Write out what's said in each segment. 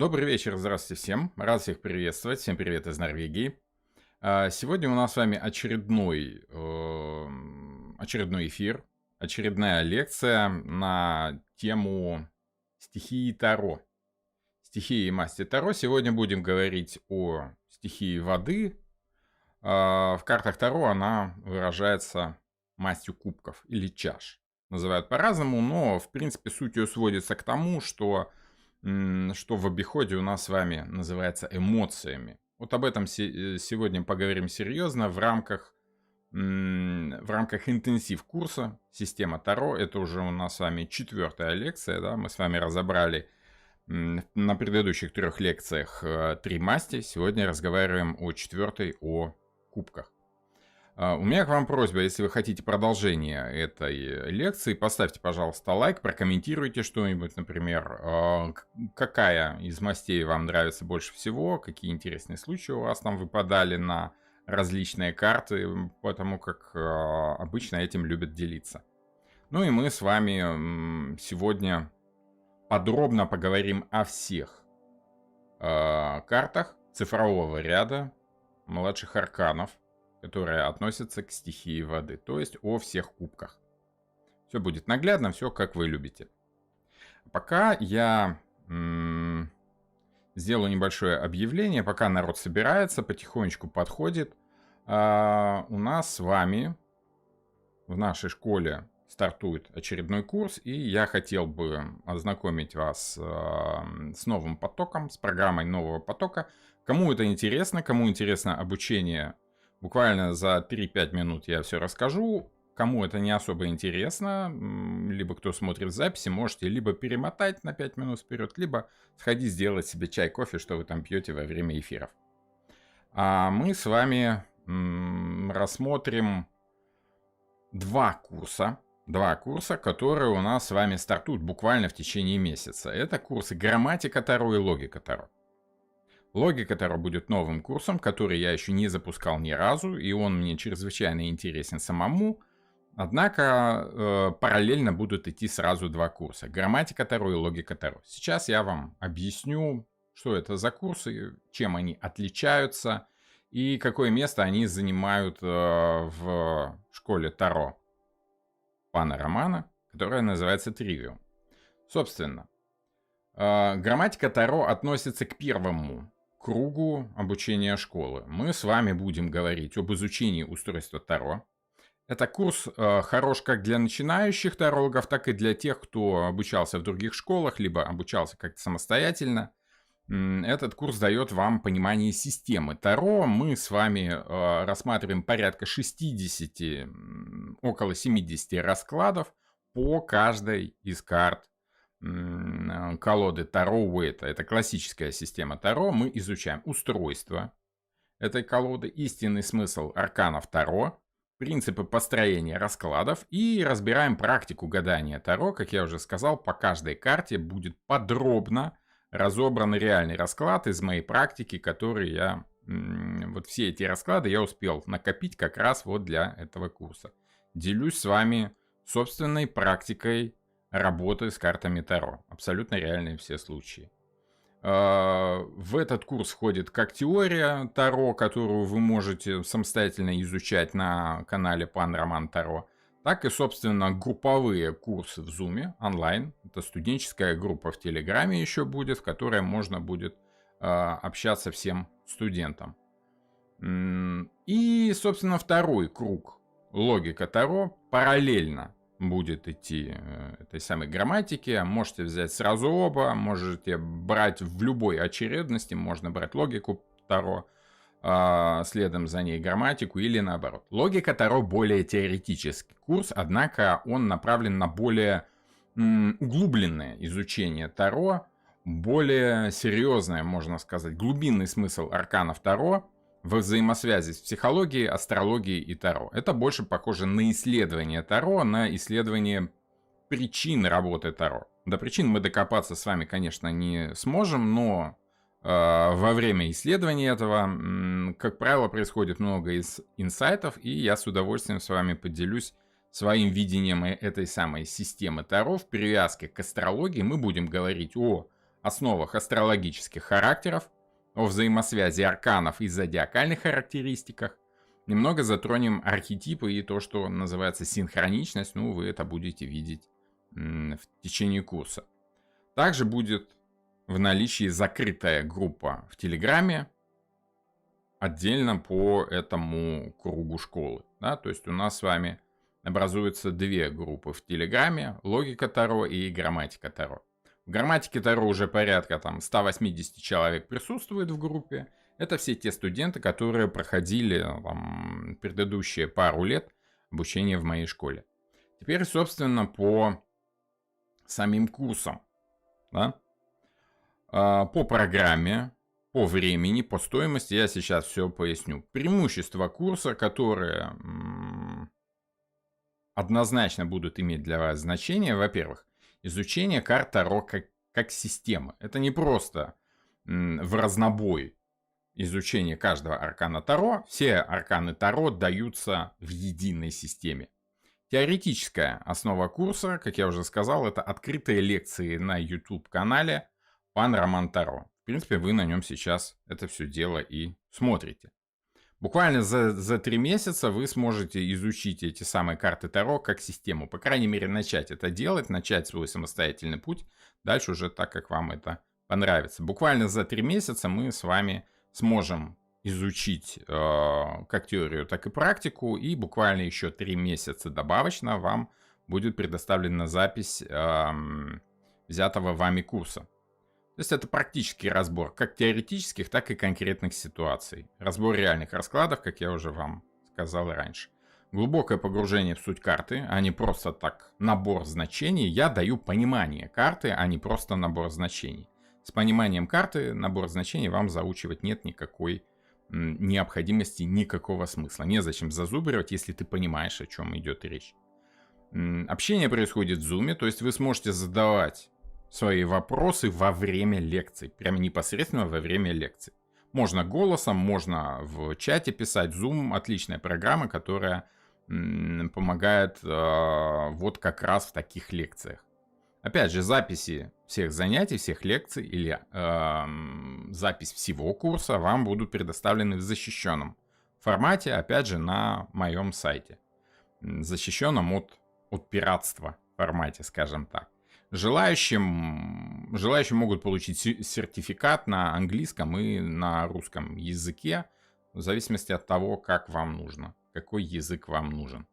Добрый вечер, здравствуйте всем. Рад всех приветствовать. Всем привет из Норвегии. Сегодня у нас с вами очередной эфир, очередная лекция на тему стихии Таро. Стихии и масти Таро. Сегодня будем говорить о стихии воды. В картах Таро она выражается мастью кубков или чаш. Называют по-разному, но в принципе суть ее сводится к тому, что в обиходе у нас с вами называется эмоциями. Вот об этом сегодня поговорим серьезно в рамках интенсив курса «Система Таро». Это уже у нас с вами 4-я лекция. Да? Мы с вами разобрали на предыдущих 3 лекциях 3 масти. Сегодня разговариваем о 4-й, о кубках. У меня к вам просьба, если вы хотите продолжение этой лекции, поставьте, пожалуйста, лайк, прокомментируйте что-нибудь, например, какая из мастей вам нравится больше всего, какие интересные случаи у вас там выпадали на различные карты, потому как обычно этим любят делиться. Ну и мы с вами сегодня подробно поговорим о всех картах цифрового ряда младших арканов, которые относятся к стихии воды, то есть о всех кубках. Все будет наглядно, все как вы любите. Пока я сделаю небольшое объявление, пока народ собирается, потихонечку подходит. У нас с вами в нашей школе стартует очередной курс, и я хотел бы ознакомить вас с новым потоком, с программой нового потока. Кому это интересно, кому интересно обучение, буквально за 3-5 минут я все расскажу. Кому это не особо интересно, либо кто смотрит записи, можете либо перемотать на 5 минут вперед, либо сходить сделать себе чай, кофе, что вы там пьете во время эфиров. А мы с вами рассмотрим два курса, которые у нас с вами стартуют буквально в течение месяца. Это курсы грамматика Таро и логика Таро. Логика Таро будет новым курсом, который я еще не запускал ни разу, и он мне чрезвычайно интересен самому. Однако параллельно будут идти сразу 2 курса. Грамматика Таро и логика Таро. Сейчас я вам объясню, что это за курсы, чем они отличаются и какое место они занимают в школе Таро пана Романа, которая называется Trivium. Собственно, грамматика Таро относится к первому кругу обучения школы. Мы с вами будем говорить об изучении устройства Таро. Это курс хорош как для начинающих тарологов, так и для тех, кто обучался в других школах, либо обучался как-то самостоятельно. Этот курс дает вам понимание системы Таро. Мы с вами рассматриваем порядка 60, около 70 раскладов по каждой из карт колоды Таро Уэйта. Это классическая система Таро. Мы изучаем устройство этой колоды, истинный смысл арканов Таро, принципы построения раскладов и разбираем практику гадания Таро. Как я уже сказал, по каждой карте будет подробно разобран реальный расклад из моей практики, который я... Вот все эти расклады я успел накопить как раз вот для этого курса. Делюсь с вами собственной практикой работы с картами Таро. Абсолютно реальные все случаи. В этот курс входит как теория Таро, которую вы можете самостоятельно изучать на канале Пан Роман Таро, так и, собственно, групповые курсы в Zoom онлайн. Это студенческая группа в Телеграме еще будет, в которой можно будет общаться всем студентам. И, собственно, второй круг логика Таро параллельно будет идти этой самой грамматике. Можете взять сразу оба, можете брать в любой очередности, можно брать логику Таро, следом за ней грамматику или наоборот. Логика Таро более теоретический курс, однако он направлен на более углубленное изучение Таро, более серьезное, можно сказать, глубинный смысл арканов Таро во взаимосвязи с психологией, астрологией и Таро. Это больше похоже на исследование Таро, на исследование причин работы Таро. До причин мы докопаться с вами, конечно, не сможем, но во время исследования этого, как правило, происходит много инсайтов, и я с удовольствием с вами поделюсь своим видением этой самой системы Таро в привязке к астрологии. Мы будем говорить о основах астрологических характеров, о взаимосвязи арканов и зодиакальных характеристиках. Немного затронем архетипы и то, что называется синхроничность. Ну, вы это будете видеть в течение курса. Также будет в наличии закрытая группа в Телеграме, отдельно по этому кругу школы. Да? То есть у нас с вами образуются две группы в Телеграме: логика Таро и грамматика Таро. В грамматике Таро уже порядка 180 человек присутствует в группе. Это все те студенты, которые проходили предыдущие пару лет обучения в моей школе. Теперь, собственно, по самим курсам. Да? По программе, по времени, по стоимости я сейчас все поясню. Преимущества курса, которые однозначно будут иметь для вас значение. Во-первых, изучение карт Таро как системы. Это не просто в разнобой изучение каждого аркана Таро. Все арканы Таро даются в единой системе. Теоретическая основа курса, как я уже сказал, это открытые лекции на YouTube-канале Пан Роман Таро. В принципе, вы на нем сейчас это все дело и смотрите. Буквально за 3 месяца вы сможете изучить эти самые карты Таро как систему. По крайней мере, начать это делать, начать свой самостоятельный путь. Дальше уже так, как вам это понравится. Буквально за 3 месяца мы с вами сможем изучить как теорию, так и практику. И буквально еще 3 месяца добавочно вам будет предоставлена запись взятого вами курса. То есть это практический разбор как теоретических, так и конкретных ситуаций. Разбор реальных раскладов, как я уже вам сказал раньше. Глубокое погружение в суть карты, а не просто так набор значений. Я даю понимание карты, а не просто набор значений. С пониманием карты набор значений вам заучивать нет никакой необходимости, никакого смысла. Незачем зазубривать, если ты понимаешь, о чем идет речь. Общение происходит в Zoom, то есть вы сможете задавать свои вопросы во время лекций. Прямо непосредственно во время лекций. Можно голосом, можно в чате писать. Zoom — отличная программа, которая помогает вот как раз в таких лекциях. Опять же, записи всех занятий, всех лекций или запись всего курса вам будут предоставлены в защищенном формате, опять же, на моем сайте. Защищенном от пиратства формате, скажем так. Желающие могут получить сертификат на английском и на русском языке, в зависимости от того, как вам нужно, какой язык вам нужен.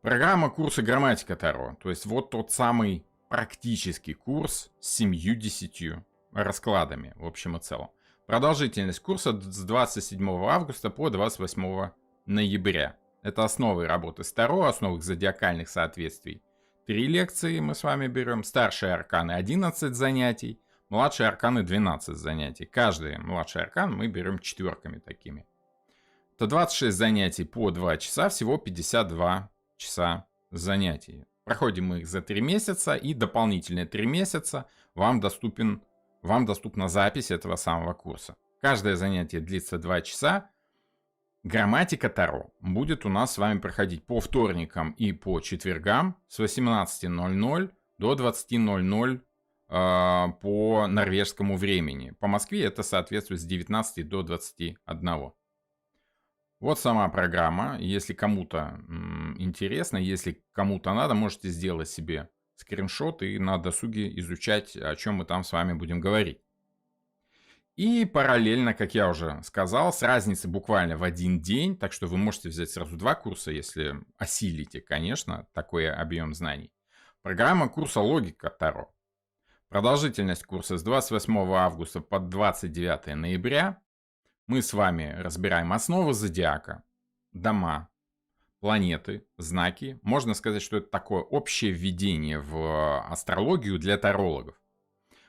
Программа курса грамматика Таро, то есть вот тот самый практический курс с 70 раскладами в общем и целом. Продолжительность курса с 27 августа по 28 ноября. Это основы работы с Таро, основы зодиакальных соответствий. 3 лекции мы с вами берем. Старшие арканы 11 занятий, младшие арканы 12 занятий. Каждый младший аркан мы берем четверками такими. Это 26 занятий по 2 часа, всего 52 часа занятий. Проходим мы их за 3 месяца, и дополнительные 3 месяца вам доступна запись этого самого курса. Каждое занятие длится 2 часа. Грамматика Таро будет у нас с вами проходить по вторникам и по четвергам с 18:00 до 20:00 по норвежскому времени. По Москве это соответствует с 19 до 21. Вот сама программа. Если кому-то интересно, если кому-то надо, можете сделать себе скриншот и на досуге изучать, о чем мы там с вами будем говорить. И параллельно, как я уже сказал, с разницей буквально в 1 день, так что вы можете взять сразу 2 курса, если осилите, конечно, такой объем знаний. Программа курса «Логика Таро». Продолжительность курса с 28 августа по 29 ноября. Мы с вами разбираем основы зодиака, дома, планеты, знаки. Можно сказать, что это такое общее введение в астрологию для тарологов.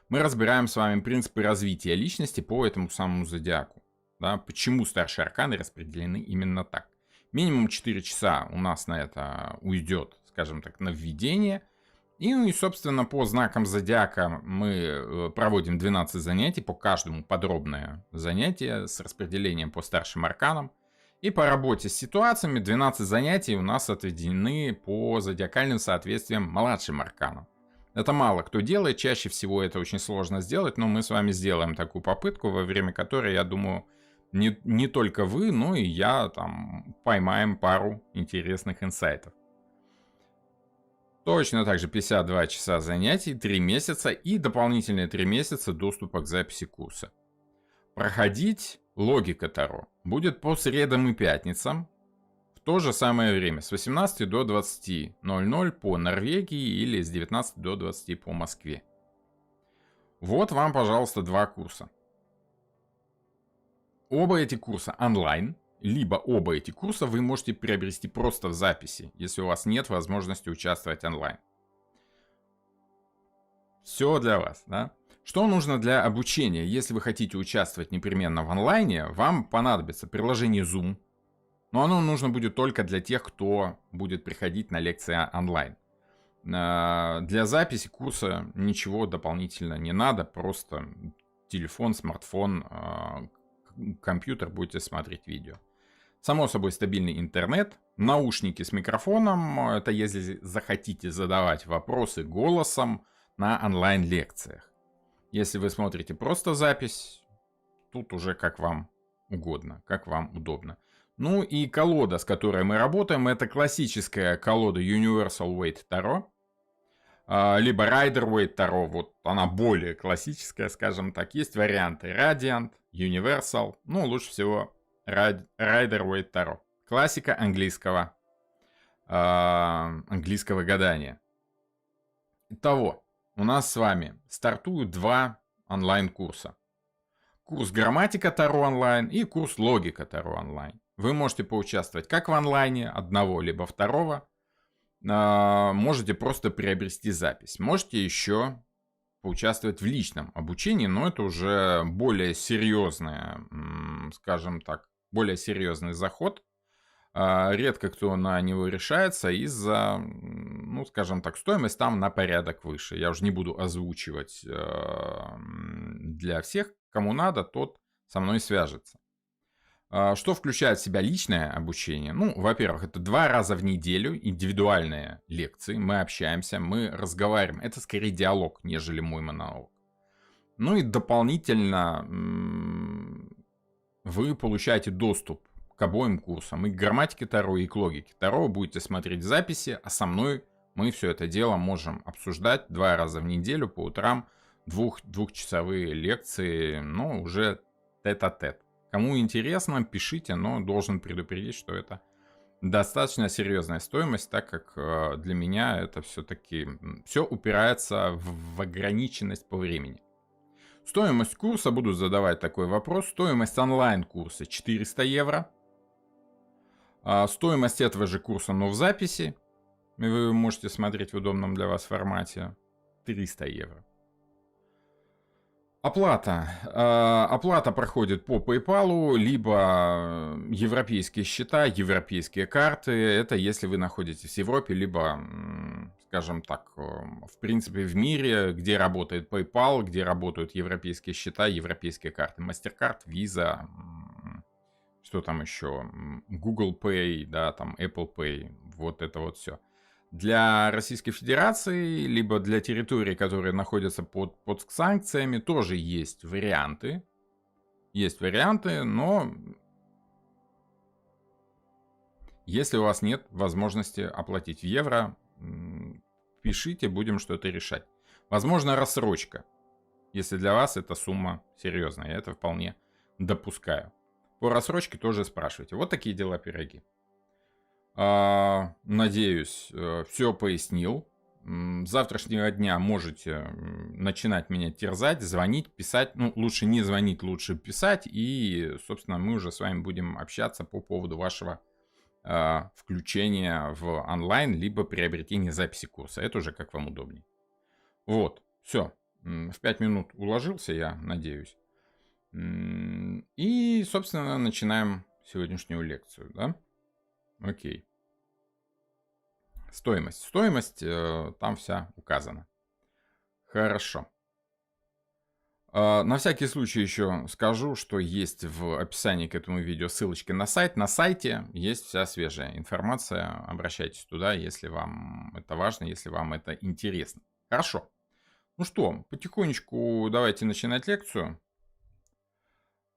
Мы разбираем с вами принципы развития личности по этому самому зодиаку. Да, почему старшие арканы распределены именно так. Минимум 4 часа у нас на это уйдет, скажем так, на введение. И, собственно, по знакам зодиака мы проводим 12 занятий, по каждому подробное занятие с распределением по старшим арканам. И по работе с ситуациями 12 занятий у нас отведены по зодиакальным соответствиям младшим арканам. Это мало кто делает, чаще всего это очень сложно сделать, но мы с вами сделаем такую попытку, во время которой, я думаю, не только вы, но и я там поймаем пару интересных инсайтов. Точно так же 52 часа занятий, 3 месяца и дополнительные 3 месяца доступа к записи курса. Проходить логика Таро будет по средам и пятницам в то же самое время, с 18 до 20:00 по Норвегии или с 19 до 20 по Москве. Вот вам, пожалуйста, 2 курса. Оба эти курса онлайн, либо оба эти курса вы можете приобрести просто в записи, если у вас нет возможности участвовать онлайн. Все для вас, да? Что нужно для обучения? Если вы хотите участвовать непременно в онлайне, вам понадобится приложение Zoom. Но оно нужно будет только для тех, кто будет приходить на лекции онлайн. Для записи курса ничего дополнительно не надо. Просто телефон, смартфон, компьютер, будете смотреть видео. Само собой, стабильный интернет, наушники с микрофоном. Это если захотите задавать вопросы голосом на онлайн-лекциях. Если вы смотрите просто запись, тут уже как вам угодно, как вам удобно. Ну и колода, с которой мы работаем, это классическая колода Universal Weight Tarot, либо Rider Waite Tarot, вот она более классическая, скажем так. Есть варианты Radiant, Universal, ну лучше всего Rider Waite Tarot. Классика английского гадания. Итого, у нас с вами стартуют 2 онлайн-курса. Курс грамматика Таро онлайн и курс логика Таро онлайн. Вы можете поучаствовать как в онлайне, одного либо второго. Можете просто приобрести запись. Можете еще поучаствовать в личном обучении, но это уже более серьезное, скажем так, более серьезный заход. Редко кто на него решается из-за, ну, скажем так, стоимость там на порядок выше. Я уже не буду озвучивать для всех. Кому надо, тот со мной свяжется. Что включает в себя личное обучение? Ну, во-первых, это 2 раза в неделю индивидуальные лекции. Мы общаемся, мы разговариваем. Это скорее диалог, нежели мой монолог. Ну и дополнительно вы получаете доступ к обоим курсам. И к грамматике Таро, и к логике Таро. Будете смотреть записи, а со мной мы все это дело можем обсуждать 2 раза в неделю по утрам. Двухчасовые лекции, но уже тет-а-тет. Кому интересно, пишите, но должен предупредить, что это достаточно серьезная стоимость, так как для меня это все-таки все упирается в ограниченность по времени. Стоимость курса, буду задавать такой вопрос, стоимость онлайн-курса 400 евро. Стоимость этого же курса, но в записи, вы можете смотреть в удобном для вас формате, 300 евро. Оплата проходит по PayPal, либо европейские счета, европейские карты. Это если вы находитесь в Европе, либо, скажем так, в принципе в мире, где работает PayPal, где работают европейские счета, европейские карты. MasterCard, Visa, что там еще, Google Pay, да, там Apple Pay, вот это вот все. Для Российской Федерации, либо для территорий, которые находятся под санкциями, тоже есть варианты. Есть варианты, но если у вас нет возможности оплатить в евро, пишите, будем что-то решать. Возможно, рассрочка, если для вас эта сумма серьезная. Я это вполне допускаю. По рассрочке тоже спрашивайте. Вот такие дела, пироги. Надеюсь, все пояснил. С завтрашнего дня можете начинать меня терзать, звонить, писать. Ну, лучше не звонить, лучше писать. И, собственно, мы уже с вами будем общаться по поводу вашего включения в онлайн, либо приобретения записи курса. Это уже как вам удобнее. Вот, все. В 5 минут уложился, я надеюсь. И, собственно, начинаем сегодняшнюю лекцию, да? Окей. Стоимость. Стоимость там вся указана. Хорошо. На всякий случай еще скажу, что есть в описании к этому видео ссылочки на сайт. На сайте есть вся свежая информация. Обращайтесь туда, если вам это важно, если вам это интересно. Хорошо. Ну что, потихонечку давайте начинать лекцию.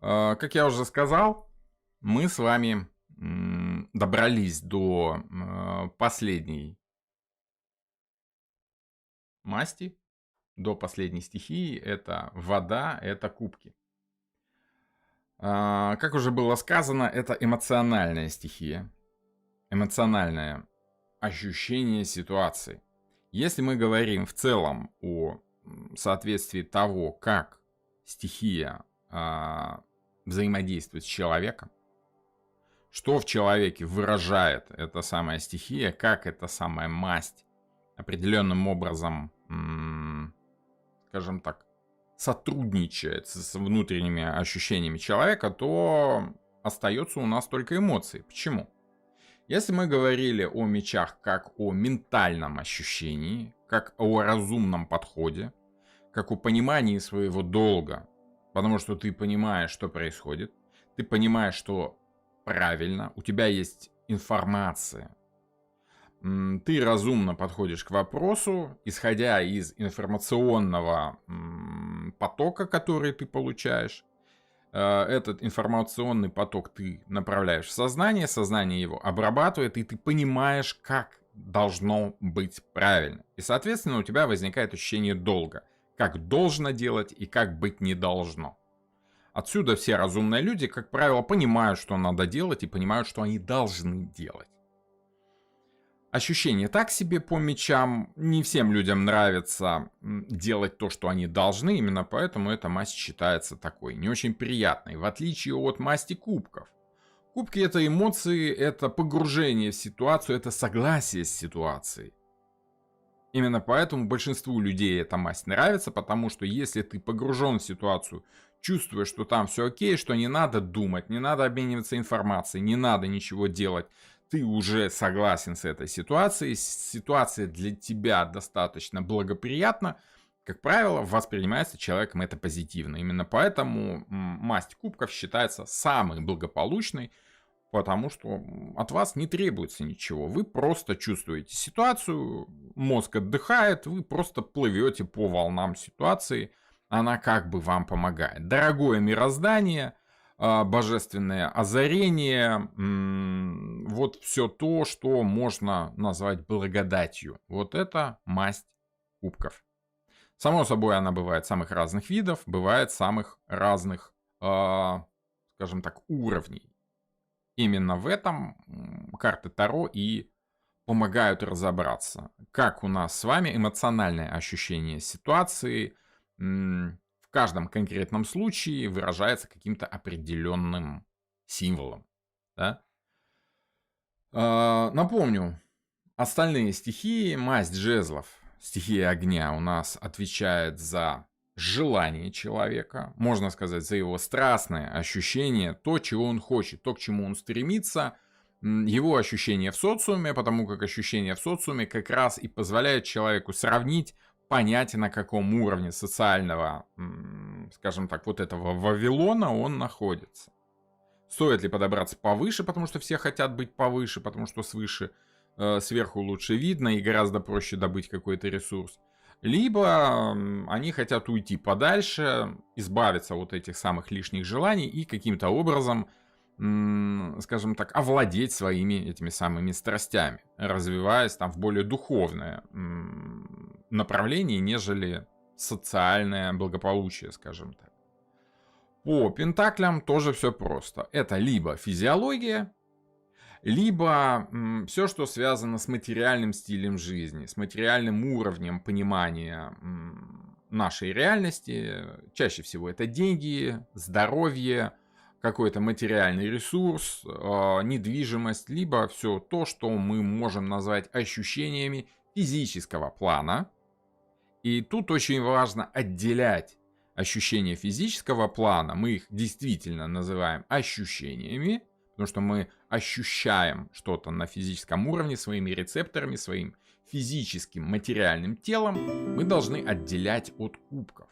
Как я уже сказал, мы с вами добрались до последней масти, до последней стихии. Это вода, это кубки. Как уже было сказано, это эмоциональная стихия. Эмоциональное ощущение ситуации. Если мы говорим в целом о соответствии того, как стихия взаимодействует с человеком, что в человеке выражает эта самая стихия, как эта самая масть определенным образом, скажем так, сотрудничает с внутренними ощущениями человека, то остается у нас только эмоции. Почему? Если мы говорили о мечах как о ментальном ощущении, как о разумном подходе, как о понимании своего долга, потому что ты понимаешь, что происходит, ты понимаешь, что правильно, у тебя есть информация, ты разумно подходишь к вопросу, исходя из информационного потока, который ты получаешь. Этот информационный поток ты направляешь в сознание, сознание его обрабатывает, и ты понимаешь, как должно быть правильно. И, соответственно, у тебя возникает ощущение долга. Как должно делать и как быть не должно. Отсюда все разумные люди, как правило, понимают, что надо делать, и понимают, что они должны делать. Ощущение так себе по мечам. Не всем людям нравится делать то, что они должны. Именно поэтому эта масть считается такой не очень приятной. В отличие от масти кубков. Кубки — это эмоции, это погружение в ситуацию, это согласие с ситуацией. Именно поэтому большинству людей эта масть нравится, потому что если ты погружен в ситуацию, чувствуешь, что там все окей, что не надо думать, не надо обмениваться информацией, не надо ничего делать, ты уже согласен с этой ситуацией, ситуация для тебя достаточно благоприятна, как правило, воспринимается человеком это позитивно. Именно поэтому масть кубков считается самой благополучной, потому что от вас не требуется ничего. Вы просто чувствуете ситуацию, мозг отдыхает, вы просто плывете по волнам ситуации, она как бы вам помогает. Дорогое мироздание, божественное озарение, вот все то, что можно назвать благодатью. Вот это масть кубков. Само собой, она бывает самых разных видов, бывает самых разных, скажем так, уровней. Именно в этом карты Таро и помогают разобраться, как у нас с вами эмоциональное ощущение ситуации в каждом конкретном случае выражается каким-то определенным символом. Да? Напомню, остальные стихии, масть жезлов, стихия огня у нас отвечает за желание человека, можно сказать, за его страстное ощущение, то, чего он хочет, то, к чему он стремится, его ощущение в социуме, потому как ощущение в социуме как раз и позволяет человеку сравнить, понять, на каком уровне социального, скажем так, вот этого Вавилона он находится. Стоит ли подобраться повыше, потому что все хотят быть повыше, потому что свыше, сверху лучше видно и гораздо проще добыть какой-то ресурс. Либо они хотят уйти подальше, избавиться от этих самых лишних желаний и каким-то образом, скажем так, овладеть своими этими самыми страстями, развиваясь там в более духовное направление, нежели социальное благополучие, скажем так. По пентаклям тоже все просто. Это либо физиология, либо все, что связано с материальным стилем жизни, с материальным уровнем понимания нашей реальности. Чаще всего это деньги, здоровье, какой-то материальный ресурс, недвижимость, либо все то, что мы можем назвать ощущениями физического плана. И тут очень важно отделять ощущения физического плана, мы их действительно называем ощущениями, потому что мы ощущаем что-то на физическом уровне своими рецепторами, своим физическим материальным телом, мы должны отделять от кубков.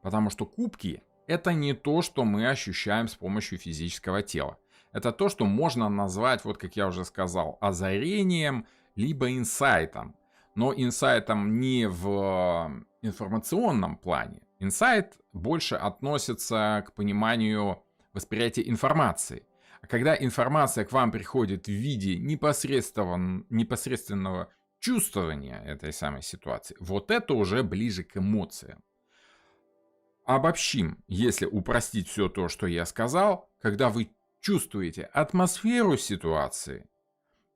Потому что кубки — это не то, что мы ощущаем с помощью физического тела. Это то, что можно назвать, вот как я уже сказал, озарением, либо инсайтом. но инсайтом не в информационном плане. Инсайт больше относится к пониманию восприятия информации. А когда информация к вам приходит в виде непосредственного чувствования этой самой ситуации, вот это уже ближе к эмоциям. Обобщим, если упростить все то, что я сказал, когда вы чувствуете атмосферу ситуации,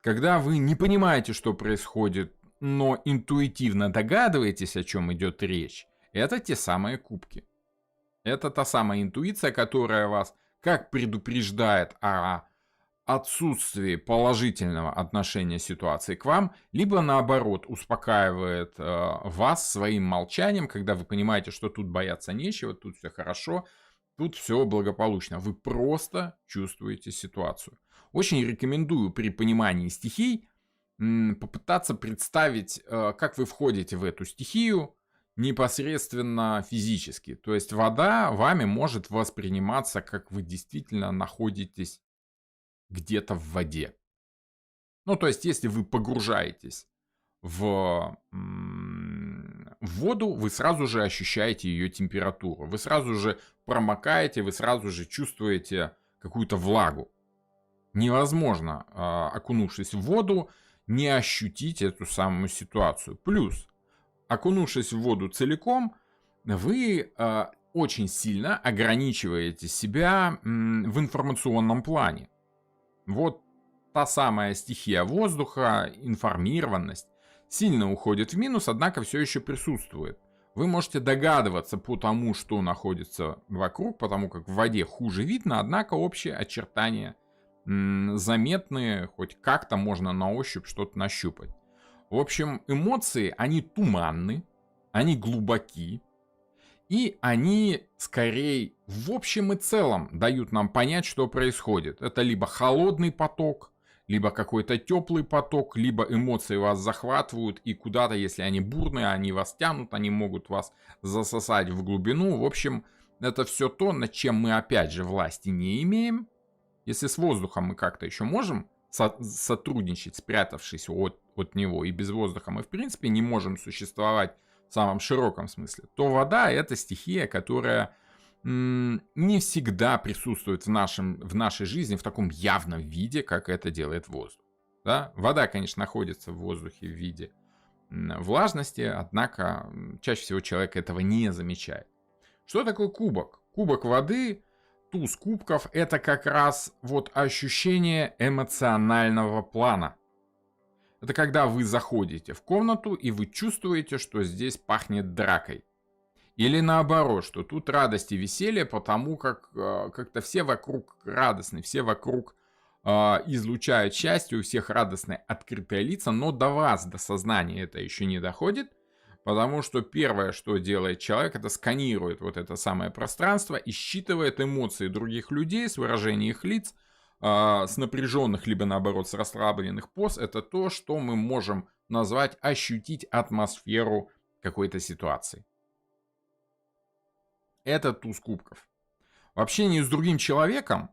когда вы не понимаете, что происходит, но интуитивно догадываетесь, о чем идет речь, это те самые кубки. Это та самая интуиция, которая вас как предупреждает о отсутствии положительного отношения ситуации к вам, либо наоборот успокаивает вас своим молчанием, когда вы понимаете, что тут бояться нечего, тут все хорошо, тут все благополучно. Вы просто чувствуете ситуацию. Очень рекомендую при понимании стихий попытаться представить, как вы входите в эту стихию непосредственно физически. То есть вода вами может восприниматься, как вы действительно находитесь где-то в воде. Ну, то есть, если вы погружаетесь в воду, вы сразу же ощущаете ее температуру. Вы сразу же промокаете, вы сразу же чувствуете какую-то влагу. Невозможно, окунувшись в воду, не ощутить эту самую ситуацию. Плюс, окунувшись в воду целиком, вы очень сильно ограничиваете себя в информационном плане. Вот та самая стихия воздуха, информированность, сильно уходит в минус, однако все еще присутствует. Вы можете догадываться по тому, что находится вокруг, потому как в воде хуже видно, однако общие очертания заметные, хоть как-то можно на ощупь что-то нащупать. В общем, эмоции, они туманны, они глубоки, и они, скорее, в общем и целом дают нам понять, что происходит. Это либо холодный поток, либо какой-то теплый поток, либо эмоции вас захватывают, и куда-то, если они бурные, они вас тянут, они могут вас засосать в глубину. В общем, это все то, над чем мы, опять же, власти не имеем. Если с воздухом мы как-то еще можем сотрудничать, спрятавшись от него, и без воздуха мы, в принципе, не можем существовать в самом широком смысле, то вода — это стихия, которая не всегда присутствует в нашей жизни в таком явном виде, как это делает воздух. Да? Вода, конечно, находится в воздухе в виде влажности, однако чаще всего человек этого не замечает. Что такое кубок? Кубок воды, туз кубков — это как раз вот ощущение эмоционального плана. Это когда вы заходите в комнату и вы чувствуете, что здесь пахнет дракой. Или наоборот, что тут радость и веселье, потому как как-то все вокруг радостны, все вокруг излучают счастье, у всех радостные открытые лица, но до вас, до сознания это еще не доходит, потому что первое, что делает человек, это сканирует вот это самое пространство и считывает эмоции других людей с выражением их лиц, с напряженных, либо наоборот с расслабленных поз. Это то, что мы можем назвать ощутить атмосферу какой-то ситуации. Это туз кубков. В общении с другим человеком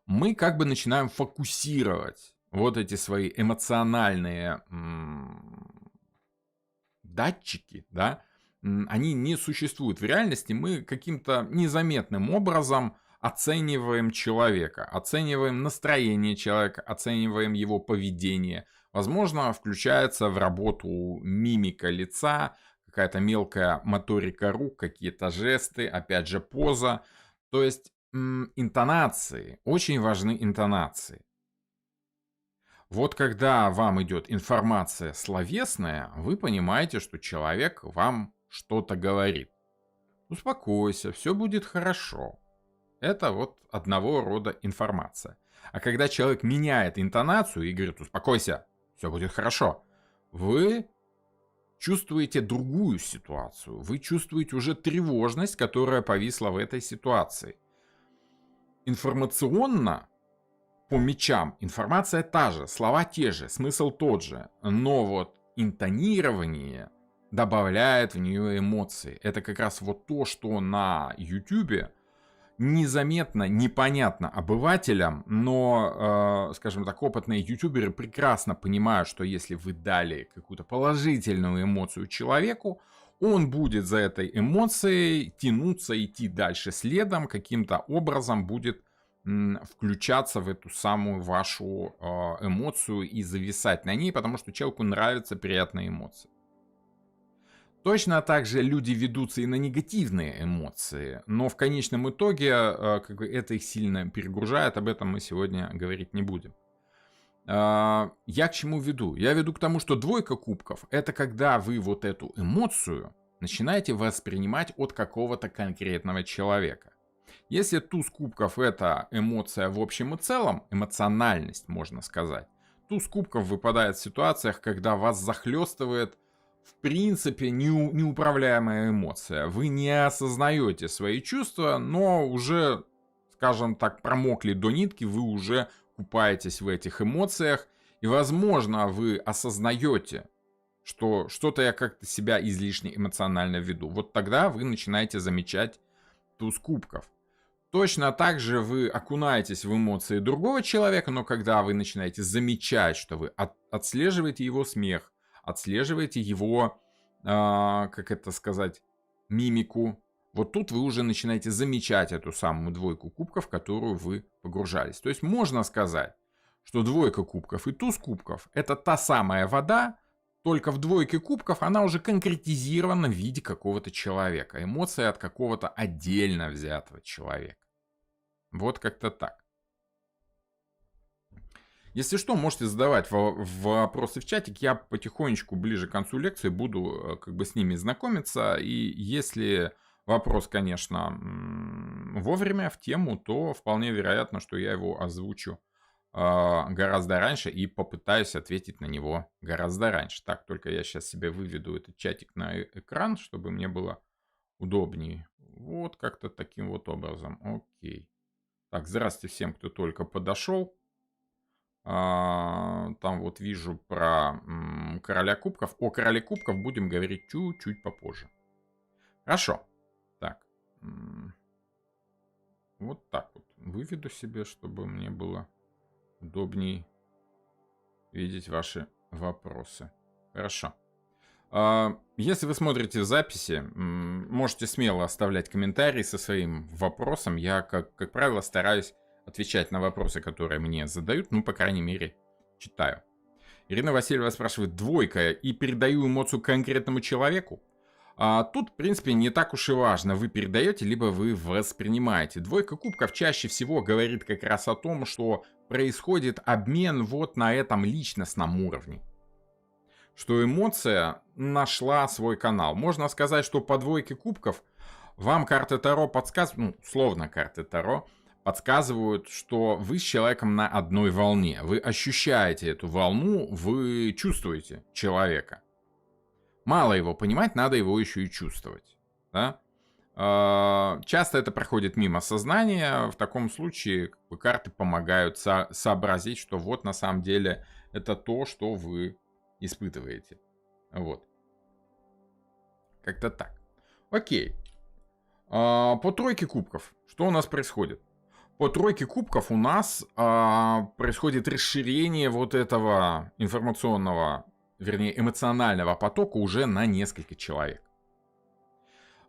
мы как бы начинаем фокусировать вот эти свои эмоциональные датчики, да, они не существуют в реальности, мы каким-то незаметным образом оцениваем человека, оцениваем настроение человека, оцениваем его поведение. Возможно, включается в работу мимика лица, какая-то мелкая моторика рук, какие-то жесты, опять же поза. То есть интонации, очень важны интонации. Вот когда вам идет информация словесная, вы понимаете, что человек вам что-то говорит. Успокойся, все будет хорошо. Это вот одного рода информация. А когда человек меняет интонацию и говорит: успокойся, все будет хорошо, вы чувствуете другую ситуацию. Вы чувствуете уже тревожность, которая повисла в этой ситуации. Информационно по мечам информация та же, слова те же, смысл тот же, но вот интонирование добавляет в нее эмоции. Это как раз вот то, что на YouTube незаметно, непонятно обывателям, но, скажем так, опытные ютуберы прекрасно понимают, что если вы дали какую-то положительную эмоцию человеку, он будет за этой эмоцией тянуться, идти дальше следом, каким-то образом будет включаться в эту самую вашу эмоцию и зависать на ней, потому что человеку нравятся приятные эмоции. Точно так же люди ведутся и на негативные эмоции, но в конечном итоге это их сильно перегружает, об этом мы сегодня говорить не будем. Я к чему веду? Я веду к тому, что двойка кубков — это когда вы вот эту эмоцию начинаете воспринимать от какого-то конкретного человека. Если туз кубков — это эмоция в общем и целом, эмоциональность, можно сказать, туз кубков выпадает в ситуациях, когда вас захлестывает в принципе неуправляемая эмоция. Вы не осознаете свои чувства, но уже, скажем так, промокли до нитки, вы уже купаетесь в этих эмоциях, и, возможно, вы осознаете, что что-то я как-то себя излишне эмоционально веду. Вот тогда вы начинаете замечать туз кубков. Точно так же вы окунаетесь в эмоции другого человека, но когда вы начинаете замечать, что вы отслеживаете его смех, отслеживаете его, как это сказать, мимику, вот тут вы уже начинаете замечать эту самую двойку кубков, в которую вы погружались. То есть можно сказать, что двойка кубков и туз кубков — это та самая вода, только в двойке кубков она уже конкретизирована в виде какого-то человека. Эмоция от какого-то отдельно взятого человека. Вот как-то так. Если что, можете задавать вопросы в чатик. Я потихонечку ближе к концу лекции буду как бы с ними знакомиться. И если вопрос, конечно, вовремя, в тему, то вполне вероятно, что я его озвучу гораздо раньше и попытаюсь ответить на него гораздо раньше. Так, только я сейчас себе выведу этот чатик на экран, чтобы мне было удобнее. Вот как-то таким вот образом. Окей. Так, здравствуйте всем, кто только подошел. Там вот вижу про короля кубков. О короле кубков будем говорить чуть-чуть попозже. Хорошо. Так. Вот так вот выведу себе, чтобы мне было удобнее видеть ваши вопросы. Хорошо. Если вы смотрите в записи, можете смело оставлять комментарии со своим вопросом. Я, как правило, стараюсь отвечать на вопросы, которые мне задают, ну, по крайней мере, читаю. Ирина Васильева спрашивает: двойка, и передаю эмоцию конкретному человеку? Тут, в принципе, не так уж и важно, вы передаете, либо вы воспринимаете. Двойка кубков чаще всего говорит как раз о том, что происходит обмен вот на этом личностном уровне. Что эмоция нашла свой канал. Можно сказать, что по двойке кубков вам карты Таро подсказывают, ну, условно карты Таро, подсказывают, что вы с человеком на одной волне. Вы ощущаете эту волну, вы чувствуете человека. Мало его понимать, надо его еще и чувствовать. Да? Часто это проходит мимо сознания. В таком случае карты помогают сообразить, что вот на самом деле это то, что вы испытываете. Вот. Как-то так. Окей. По тройке кубков. Что у нас происходит? По тройке кубков у нас происходит расширение вот этого информационного, вернее, эмоционального потока уже на несколько человек.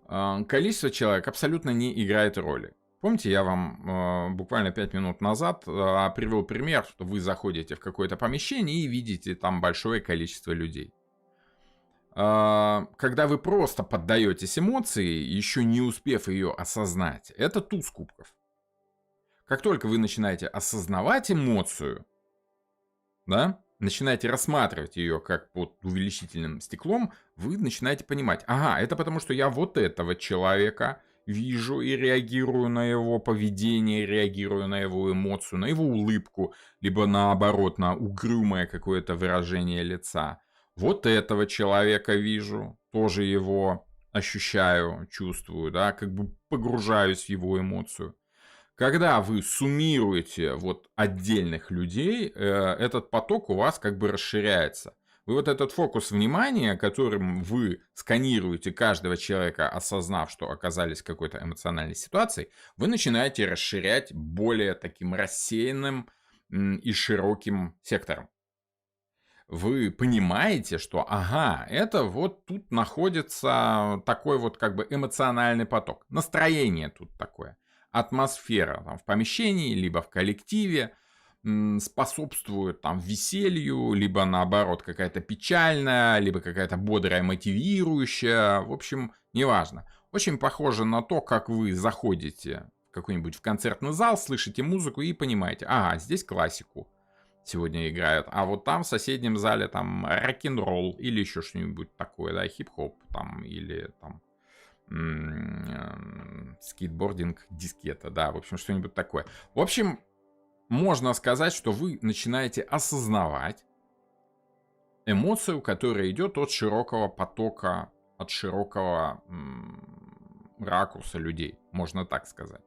Количество человек абсолютно не играет роли. Помните, я вам буквально 5 минут назад привел пример, что вы заходите в какое-то помещение и видите там большое количество людей. Когда вы просто поддаетесь эмоции, еще не успев ее осознать, это туз кубков. Как только вы начинаете осознавать эмоцию, да, начинаете рассматривать ее как под увеличительным стеклом, вы начинаете понимать: ага, это потому что я вот этого человека вижу и реагирую на его поведение, реагирую на его эмоцию, на его улыбку, либо наоборот, на угрюмое какое-то выражение лица. Вот этого человека вижу, тоже его ощущаю, чувствую, да, как бы погружаюсь в его эмоцию. Когда вы суммируете вот отдельных людей, этот поток у вас как бы расширяется. Вы вот этот фокус внимания, которым вы сканируете каждого человека, осознав, что оказались в какой-то эмоциональной ситуации, вы начинаете расширять более таким рассеянным и широким сектором. Вы понимаете, что, ага, это вот тут находится такой вот как бы эмоциональный поток. Настроение тут такое. Атмосфера там, в помещении, либо в коллективе способствует там веселью, либо наоборот какая-то печальная, либо какая-то бодрая, мотивирующая. В общем, неважно. Очень похоже на то, как вы заходите в концертный зал, слышите музыку и понимаете, ага, здесь классику сегодня играют, а вот там в соседнем зале там рок-н-ролл или еще что-нибудь такое, да, хип-хоп там или там скейтбординг, дискета, да, в общем, что-нибудь такое. В общем, можно сказать, что вы начинаете осознавать эмоцию, которая идет от широкого потока, от широкого ракурса людей, можно так сказать.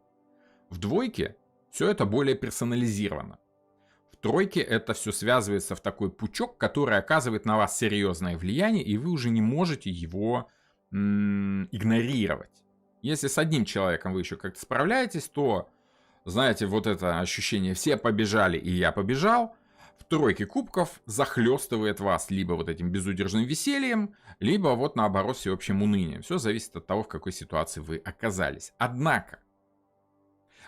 В двойке все это более персонализировано. В тройке это все связывается в такой пучок, который оказывает на вас серьезное влияние, и вы уже не можете его игнорировать. Если с одним человеком вы еще как-то справляетесь, то, знаете, вот это ощущение «все побежали, и я побежал» в тройке кубков захлестывает вас либо вот этим безудержным весельем, либо вот наоборот всеобщим унынием. Все зависит от того, в какой ситуации вы оказались. Однако,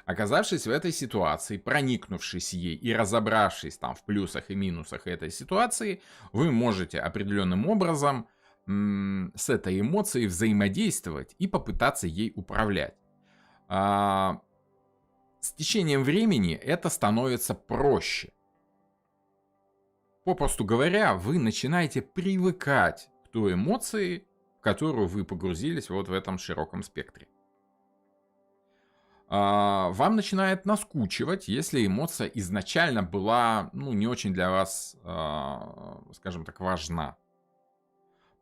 оказавшись в этой ситуации, проникнувшись ей и разобравшись там в плюсах и минусах этой ситуации, вы можете определенным образом с этой эмоцией взаимодействовать и попытаться ей управлять. С течением времени это становится проще. Попросту говоря, вы начинаете привыкать к той эмоции, в которую вы погрузились вот в этом широком спектре. Вам начинает наскучивать, если эмоция изначально была, не очень для вас, скажем так, важна.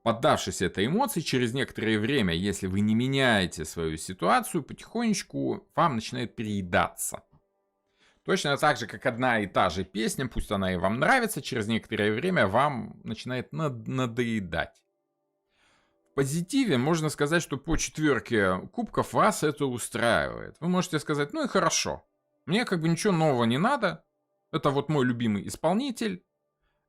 Поддавшись этой эмоции, через некоторое время, если вы не меняете свою ситуацию, потихонечку вам начинает переедаться. Точно так же, как одна и та же песня, пусть она и вам нравится, через некоторое время вам начинает надоедать. В позитиве можно сказать, что по четверке кубков вас это устраивает. Вы можете сказать, ну и хорошо, мне как бы ничего нового не надо, это вот мой любимый исполнитель,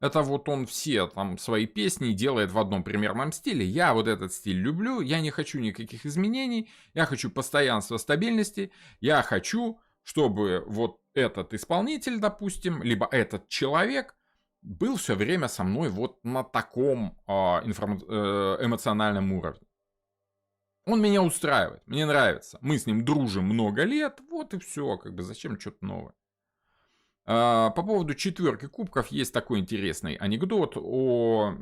это вот он все там свои песни делает в одном примерном стиле, я вот этот стиль люблю, я не хочу никаких изменений, я хочу постоянства, стабильности, я хочу, чтобы вот этот исполнитель, допустим, либо этот человек был все время со мной вот на таком эмоциональном уровне. Он меня устраивает, мне нравится. Мы с ним дружим много лет, вот и все, как бы зачем что-то новое. По поводу четверки кубков есть такой интересный анекдот о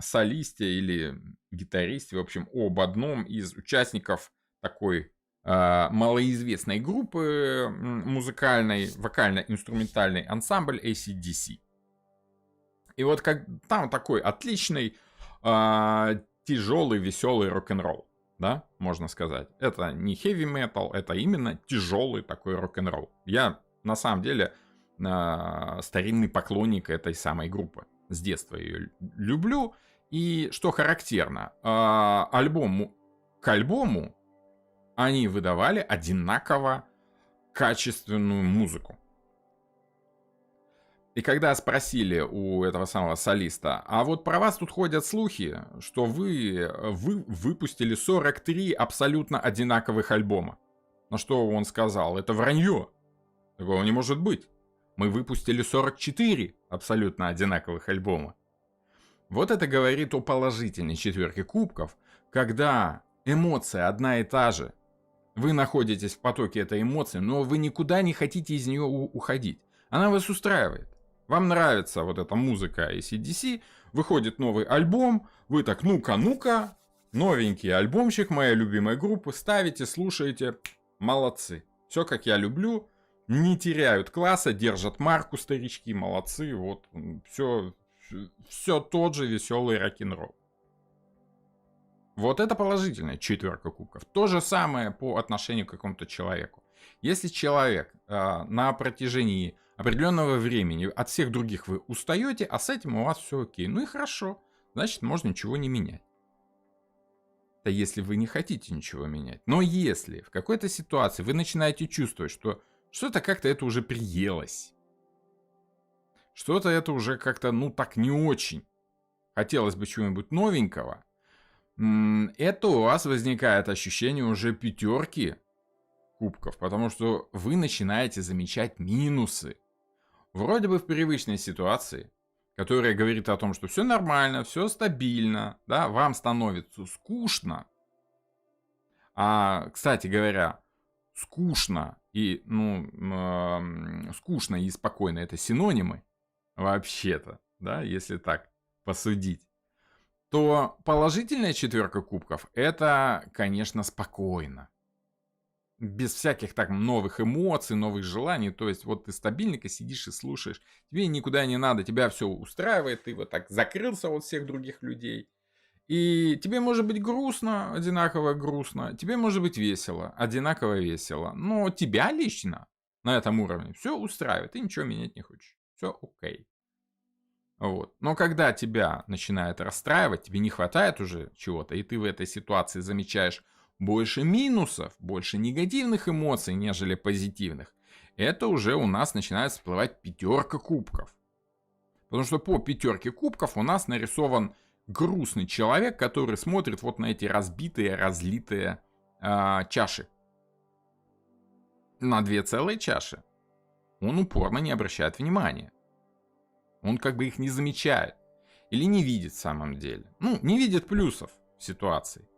солисте или гитаристе, в общем, об одном из участников такой малоизвестной группы музыкальной, вокально-инструментальный ансамбль AC/DC. И вот как там такой отличный, тяжелый, веселый рок-н-ролл, да, можно сказать. Это не heavy metal, это именно тяжелый такой рок-н-ролл. Я, на самом деле, старинный поклонник этой самой группы. С детства ее люблю. И что характерно, к альбому они выдавали одинаково качественную музыку. И когда спросили у этого самого солиста, а вот про вас тут ходят слухи, что вы выпустили 43 абсолютно одинаковых альбома. На что он сказал, это вранье. Такого не может быть. Мы выпустили 44 абсолютно одинаковых альбома. Вот это говорит о положительной четверке кубков, когда эмоция одна и та же. Вы находитесь в потоке этой эмоции, но вы никуда не хотите из нее уходить. Она вас устраивает. Вам нравится вот эта музыка AC/DC, выходит новый альбом, вы так, ну-ка, новенький альбомчик моей любимой группы, ставите, слушаете, молодцы. Все как я люблю, не теряют класса, держат марку, старички, молодцы, вот, все тот же веселый рок-н-ролл. Вот это положительная четверка кубков. То же самое по отношению к какому-то человеку. Если человек на протяжении определенного времени. От всех других вы устаете, а с этим у вас все окей. Ну и хорошо. Значит, можно ничего не менять. Это если вы не хотите ничего менять. Но если в какой-то ситуации вы начинаете чувствовать, что что-то как-то это уже приелось, что-то это уже как-то, ну, так не очень, хотелось бы чего-нибудь новенького, это у вас возникает ощущение уже 5 кубков, потому что вы начинаете замечать минусы. Вроде бы в привычной ситуации, которая говорит о том, что все нормально, все стабильно, да, вам становится скучно. А, кстати говоря, скучно и, скучно и спокойно — это синонимы, вообще-то, да, если так посудить. То положительная 4 кубков — это, конечно, спокойно. Без всяких так новых эмоций, новых желаний. То есть вот ты стабильненько сидишь и слушаешь. Тебе никуда не надо, тебя все устраивает. Ты вот так закрылся от всех других людей. И тебе может быть грустно, одинаково грустно. Тебе может быть весело, одинаково весело. Но тебя лично на этом уровне все устраивает. Ты ничего менять не хочешь. Все окей. Вот. Но когда тебя начинает расстраивать, тебе не хватает уже чего-то, и ты в этой ситуации замечаешь больше минусов, больше негативных эмоций, нежели позитивных, это уже у нас начинает всплывать 5 кубков. Потому что по 5 кубков у нас нарисован грустный человек, который смотрит вот на эти разбитые, разлитые чаши. На 2 целые чаши. Он упорно не обращает внимания. Он как бы их не замечает. Или не видит в самом деле. Ну, не видит плюсов в ситуации.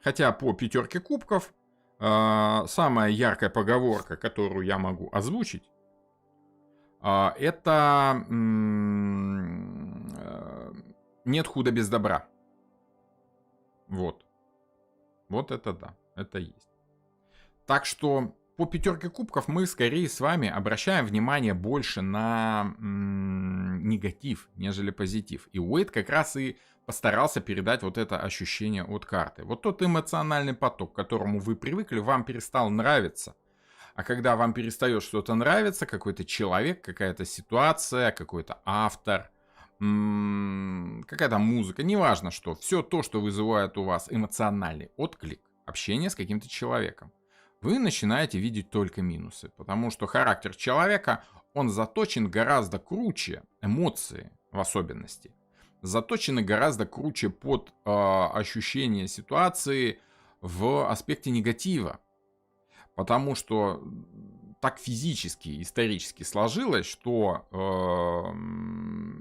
Хотя по 5 кубков самая яркая поговорка, которую я могу озвучить, это нет худа без добра. Вот. Вот это да, это есть. Так что по 5 кубков мы скорее с вами обращаем внимание больше на негатив, нежели позитив. И Уэйд как раз и постарался передать вот это ощущение от карты. Вот тот эмоциональный поток, к которому вы привыкли, вам перестал нравиться. А когда вам перестает что-то нравиться, какой-то человек, какая-то ситуация, какой-то автор, какая-то музыка, неважно что, все то, что вызывает у вас эмоциональный отклик, общение с каким-то человеком, вы начинаете видеть только минусы. Потому что характер человека, он заточен гораздо круче, эмоции в особенности, заточены гораздо круче под ощущение ситуации в аспекте негатива. Потому что так физически, исторически сложилось, что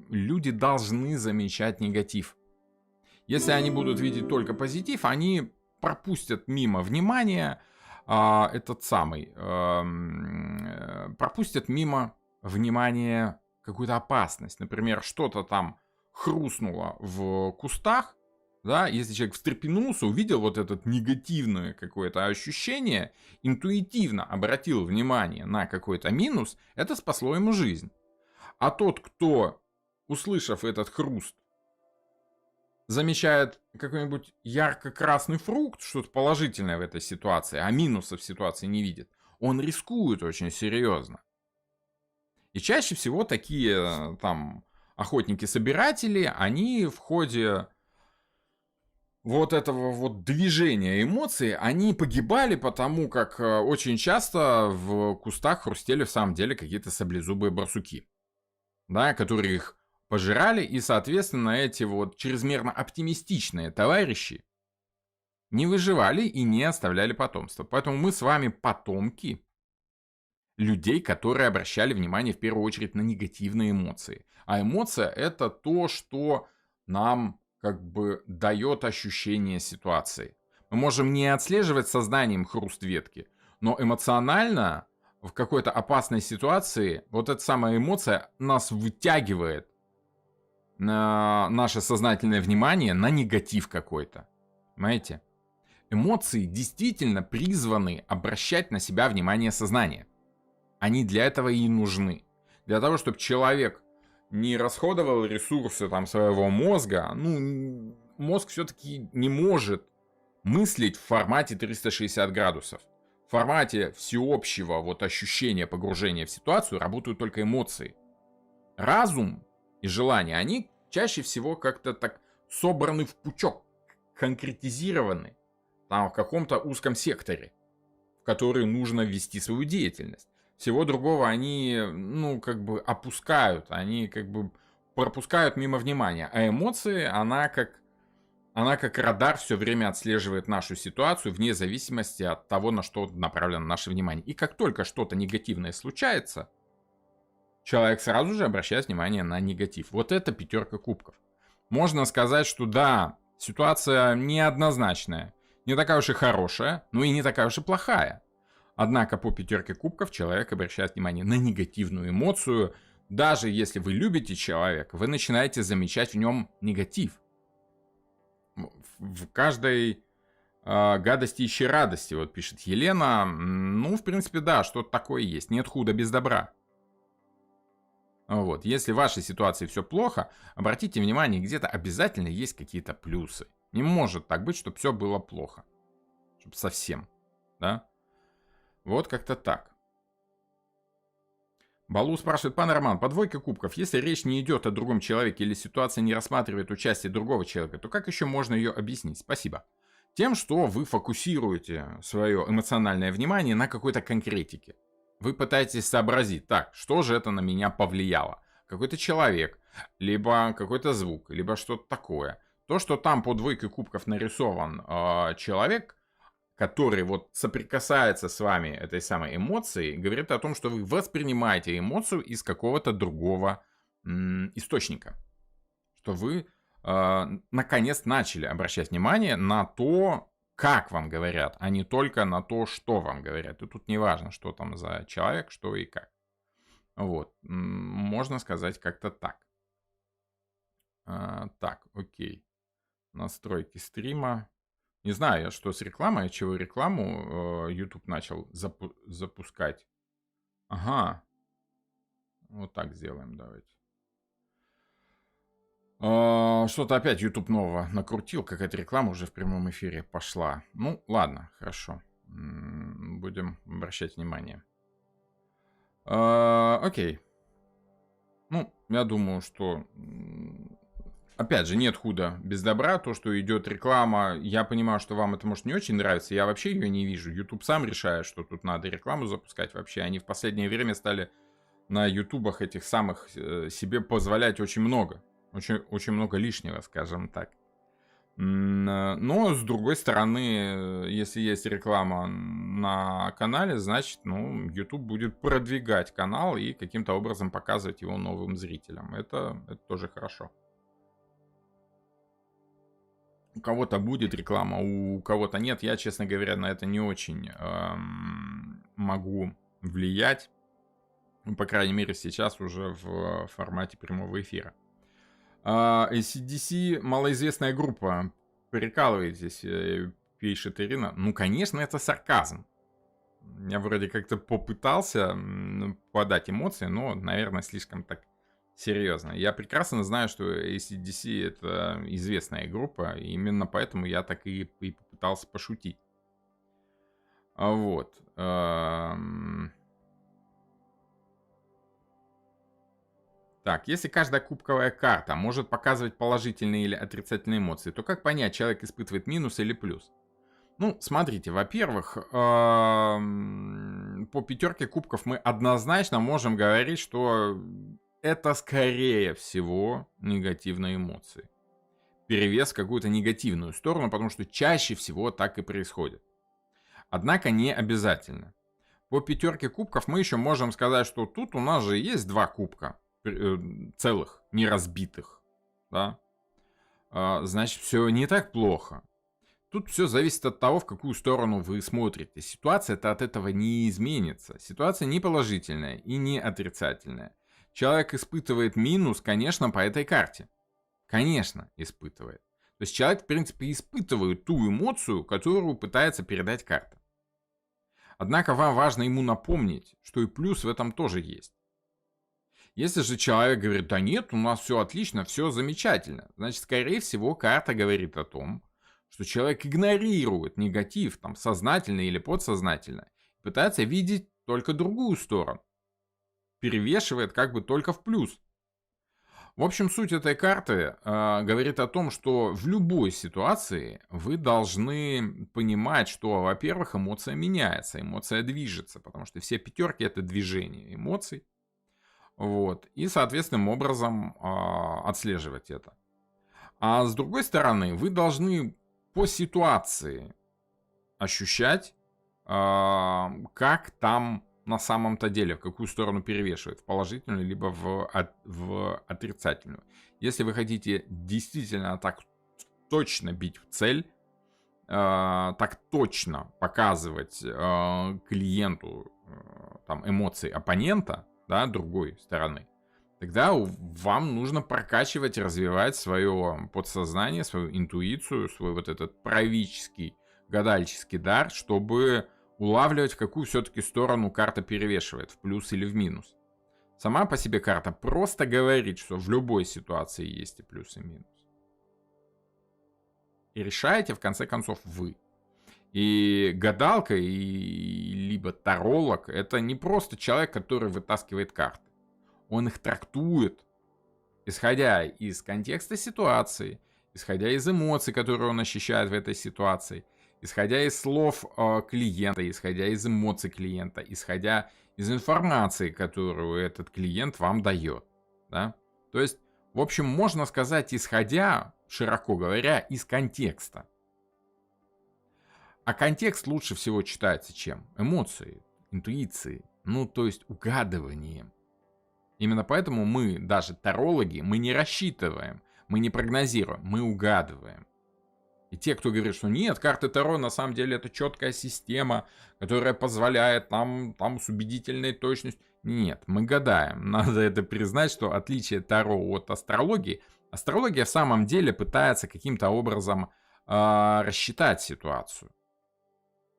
люди должны замечать негатив. Если они будут видеть только позитив, они пропустят мимо внимания пропустят мимо внимания какую-то опасность. Например, что-то там хрустнуло в кустах, да, если человек встрепенулся, увидел вот это негативное какое-то ощущение, интуитивно обратил внимание на какой-то минус, это спасло ему жизнь. А тот, кто, услышав этот хруст, замечает какой-нибудь ярко-красный фрукт, что-то положительное в этой ситуации, а минусов в ситуации не видит, он рискует очень серьезно. И чаще всего такие там охотники-собиратели, они в ходе вот этого вот движения эмоций, они погибали, потому как очень часто в кустах хрустели в самом деле какие-то саблезубые барсуки, да, которые их пожирали, и, соответственно, эти вот чрезмерно оптимистичные товарищи не выживали и не оставляли потомства. Поэтому мы с вами потомки людей, которые обращали внимание в первую очередь на негативные эмоции. А эмоция — это то, что нам как бы дает ощущение ситуации. Мы можем не отслеживать сознанием хруст ветки, но эмоционально в какой-то опасной ситуации вот эта самая эмоция нас вытягивает на наше сознательное внимание на негатив какой-то. Понимаете? Эмоции действительно призваны обращать на себя внимание сознания. Они для этого и нужны. Для того, чтобы человек не расходовал ресурсы там своего мозга. Ну, мозг все-таки не может мыслить в формате 360 градусов. В формате всеобщего вот ощущения погружения в ситуацию работают только эмоции. Разум и желания, они чаще всего как-то так собраны в пучок, конкретизированы там в каком-то узком секторе, в который нужно ввести свою деятельность. Всего другого они, ну, как бы опускают, они как бы пропускают мимо внимания. А эмоции, она как радар все время отслеживает нашу ситуацию вне зависимости от того, на что направлено наше внимание. И как только что-то негативное случается, человек сразу же обращает внимание на негатив. Вот это 5 кубков. Можно сказать, что да, ситуация неоднозначная, не такая уж и хорошая, но и не такая уж и плохая. Однако по 5 кубков человек обращает внимание на негативную эмоцию. Даже если вы любите человека, вы начинаете замечать в нем негатив. В каждой гадости ищи радости, вот пишет Елена. Ну, в принципе, да, что-то такое есть. Нет худа без добра. Вот. Если в вашей ситуации все плохо, обратите внимание, где-то обязательно есть какие-то плюсы. Не может так быть, чтобы все было плохо. Чтобы совсем. Да? Вот как-то так. Балу спрашивает: пан Роман, по 2 кубков, если речь не идет о другом человеке или ситуация не рассматривает участие другого человека, то как еще можно ее объяснить? Спасибо. Тем, что вы фокусируете свое эмоциональное внимание на какой-то конкретике. Вы пытаетесь сообразить, так, что же это на меня повлияло? Какой-то человек, либо какой-то звук, либо что-то такое. То, что там по 2 кубков нарисован человек, который вот соприкасается с вами этой самой эмоцией, говорит о том, что вы воспринимаете эмоцию из какого-то другого источника. Что вы наконец начали обращать внимание на то, как вам говорят, а не только на то, что вам говорят. И тут не важно, что там за человек, что и как. Вот. Можно сказать как-то так. Так, окей. Настройки стрима. Не знаю, что с рекламой, чего рекламу YouTube начал запускать. Ага. Вот так сделаем, давайте. Что-то опять YouTube нового накрутил, какая-то реклама уже в прямом эфире пошла. Ну, ладно, хорошо. Будем обращать внимание. Окей. Ну, я думаю, что... Опять же, нет худа без добра. То, что идет реклама, я понимаю, что вам это может не очень нравиться. Я вообще ее не вижу. YouTube сам решает, что тут надо рекламу запускать вообще. Они в последнее время стали на ютубах этих самых себе позволять очень много. Очень много лишнего, скажем так. Но, с другой стороны, если есть реклама на канале, значит, ну, YouTube будет продвигать канал и каким-то образом показывать его новым зрителям. Это тоже хорошо. У кого-то будет реклама, у кого-то нет. Я, честно говоря, на это не очень могу влиять. Ну, по крайней мере, сейчас уже в формате прямого эфира. AC/DC малоизвестная группа. Прикалываетесь, пишет Ирина. Ну, конечно, это сарказм. Я вроде как-то попытался подать эмоции, но, наверное, слишком так серьезно. Я прекрасно знаю, что AC/DC это известная группа, и именно поэтому я так и попытался пошутить. Вот. Так, если каждая кубковая карта может показывать положительные или отрицательные эмоции, то как понять, человек испытывает минус или плюс? Ну, смотрите, во-первых, по 5 кубков мы однозначно можем говорить, что это скорее всего негативные эмоции. Перевес в какую-то негативную сторону, потому что чаще всего так и происходит. Однако не обязательно. По 5 кубков мы еще можем сказать, что тут у нас же есть 2 кубка. Целых, не разбитых, да, значит, все не так плохо. Тут все зависит от того, в какую сторону вы смотрите. Ситуация-то от этого не изменится. Ситуация не положительная и не отрицательная. Человек испытывает минус, конечно, по этой карте. Конечно, испытывает. То есть человек, в принципе, испытывает ту эмоцию, которую пытается передать карта. Однако вам важно ему напомнить, что и плюс в этом тоже есть. Если же человек говорит, да нет, у нас все отлично, все замечательно, значит, скорее всего, карта говорит о том, что человек игнорирует негатив, там, сознательно или подсознательно, пытается видеть только другую сторону. Перевешивает как бы только в плюс. В общем, суть этой карты говорит о том, что в любой ситуации вы должны понимать, что, во-первых, эмоция меняется, эмоция движется, потому что все пятерки это движение эмоций. Вот, и соответственным образом отслеживать это. А с другой стороны, вы должны по ситуации ощущать, как там на самом-то деле, в какую сторону перевешивает, в положительную, либо в отрицательную. Если вы хотите действительно так точно бить в цель, так точно показывать клиенту там, эмоции оппонента, да, другой стороны, тогда вам нужно прокачивать, развивать свое подсознание, свою интуицию, свой вот этот правительский, гадальческий дар, чтобы улавливать, в какую все-таки сторону карта перевешивает, в плюс или в минус. Сама по себе карта просто говорит, что в любой ситуации есть и плюс, и минус. И решаете, в конце концов, вы. И гадалка, и либо таролог, это не просто человек, который вытаскивает карты. Он их трактует, исходя из контекста ситуации, исходя из эмоций, которые он ощущает в этой ситуации, исходя из слов клиента, исходя из эмоций клиента, исходя из информации, которую этот клиент вам дает. Да? То есть, в общем, можно сказать, исходя, широко говоря, из контекста. А контекст лучше всего читается чем? Эмоции, интуиции, ну то есть угадыванием. Именно поэтому мы, даже тарологи, мы не рассчитываем, мы не прогнозируем, мы угадываем. И те, кто говорит, что нет, карты Таро на самом деле это четкая система, которая позволяет нам там с убедительной точностью. Нет, мы гадаем. Надо это признать, что отличие Таро от астрологии, астрология в самом деле пытается каким-то образом рассчитать ситуацию.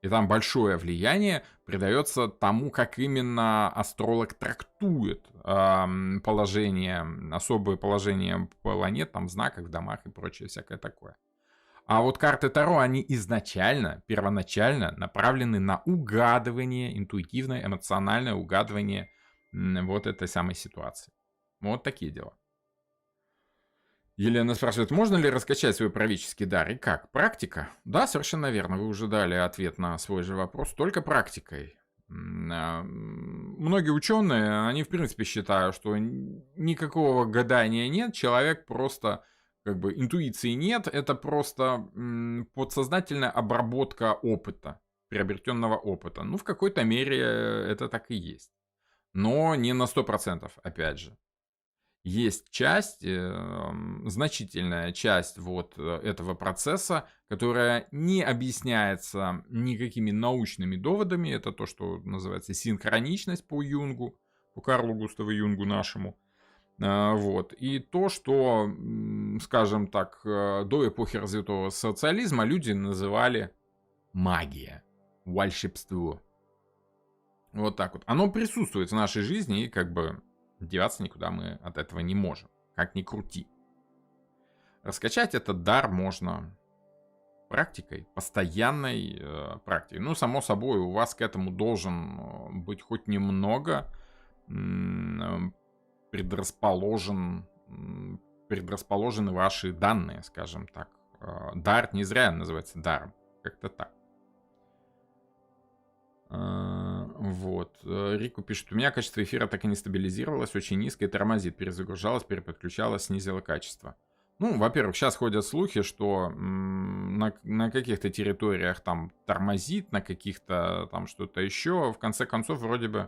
И там большое влияние придается тому, как именно астролог трактует положение, особые положения планет, там, в знаках, в домах и прочее всякое такое. А вот карты Таро, они изначально, первоначально направлены на угадывание, интуитивное, эмоциональное угадывание вот этой самой ситуации. Вот такие дела. Елена спрашивает, можно ли раскачать свой правительский дар и как? Практика? Да, совершенно верно. Вы уже дали ответ на свой же вопрос. Только практикой. Многие ученые, они в принципе считают, что никакого гадания нет. Человек просто, как бы, интуиции нет. Это просто подсознательная обработка опыта, приобретенного опыта. Ну, в какой-то мере это так и есть. Но не на 100%, опять же. Есть часть, значительная часть вот этого процесса, которая не объясняется никакими научными доводами. Это то, что называется синхроничность по Юнгу, по Карлу Густаву Юнгу нашему. Вот. И то, что, скажем так, до эпохи развитого социализма люди называли магия, волшебство. Вот так вот. Оно присутствует в нашей жизни и как бы... деваться никуда мы от этого не можем, как ни крути. Раскачать этот дар можно практикой, постоянной практикой. Ну, само собой, у вас к этому должен быть хоть немного предрасположены ваши данные, скажем так. Дар не зря называется даром, как-то так. Вот. Рику пишет, у меня качество эфира так и не стабилизировалось, очень низко и тормозит, перезагружалось, переподключалось, снизило качество. Ну, во-первых, сейчас ходят слухи, что на каких-то территориях там тормозит, на каких-то там что-то еще. В конце концов, вроде бы,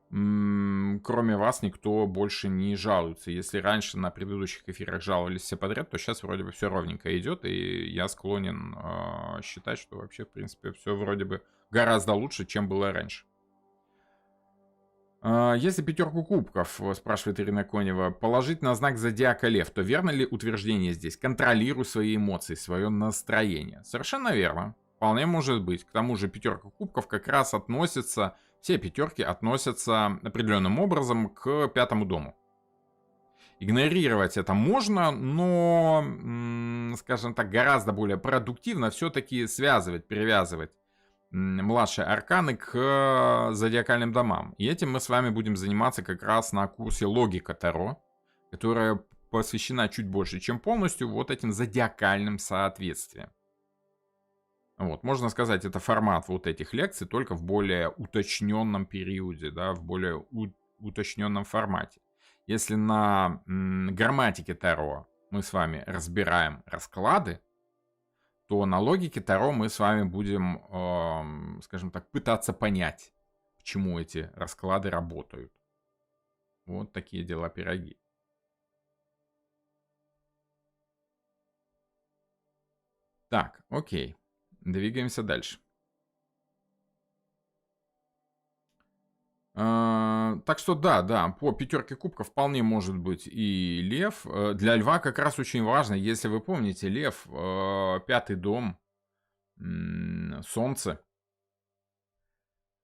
кроме вас, никто больше не жалуется. Если раньше на предыдущих эфирах жаловались все подряд, то сейчас вроде бы все ровненько идет, и я склонен считать, что вообще, в принципе, все вроде бы гораздо лучше, чем было раньше. Если пятерку кубков, спрашивает Ирина Конева, положить на знак зодиака Лев, то верно ли утверждение здесь? Контролируй свои эмоции, свое настроение. Совершенно верно. Вполне может быть. К тому же пятерка кубков как раз относится, все пятерки относятся определенным образом к пятому дому. Игнорировать это можно, но, скажем так, гораздо более продуктивно все-таки связывать, привязывать младшие арканы к зодиакальным домам. И этим мы с вами будем заниматься как раз на курсе «Логика Таро», которая посвящена чуть больше, чем полностью вот этим зодиакальным соответствиям. Вот, можно сказать, это формат вот этих лекций, только в более уточненном периоде, да, в более уточненном формате. Если на грамматике Таро мы с вами разбираем расклады, то на логике Таро мы с вами будем, скажем так, пытаться понять, почему эти расклады работают. Вот такие дела, пироги. Так, окей. Двигаемся дальше. Так что да, по пятерке кубков вполне может быть и лев. Для льва как раз очень важно, если вы помните, лев, пятый дом, солнце,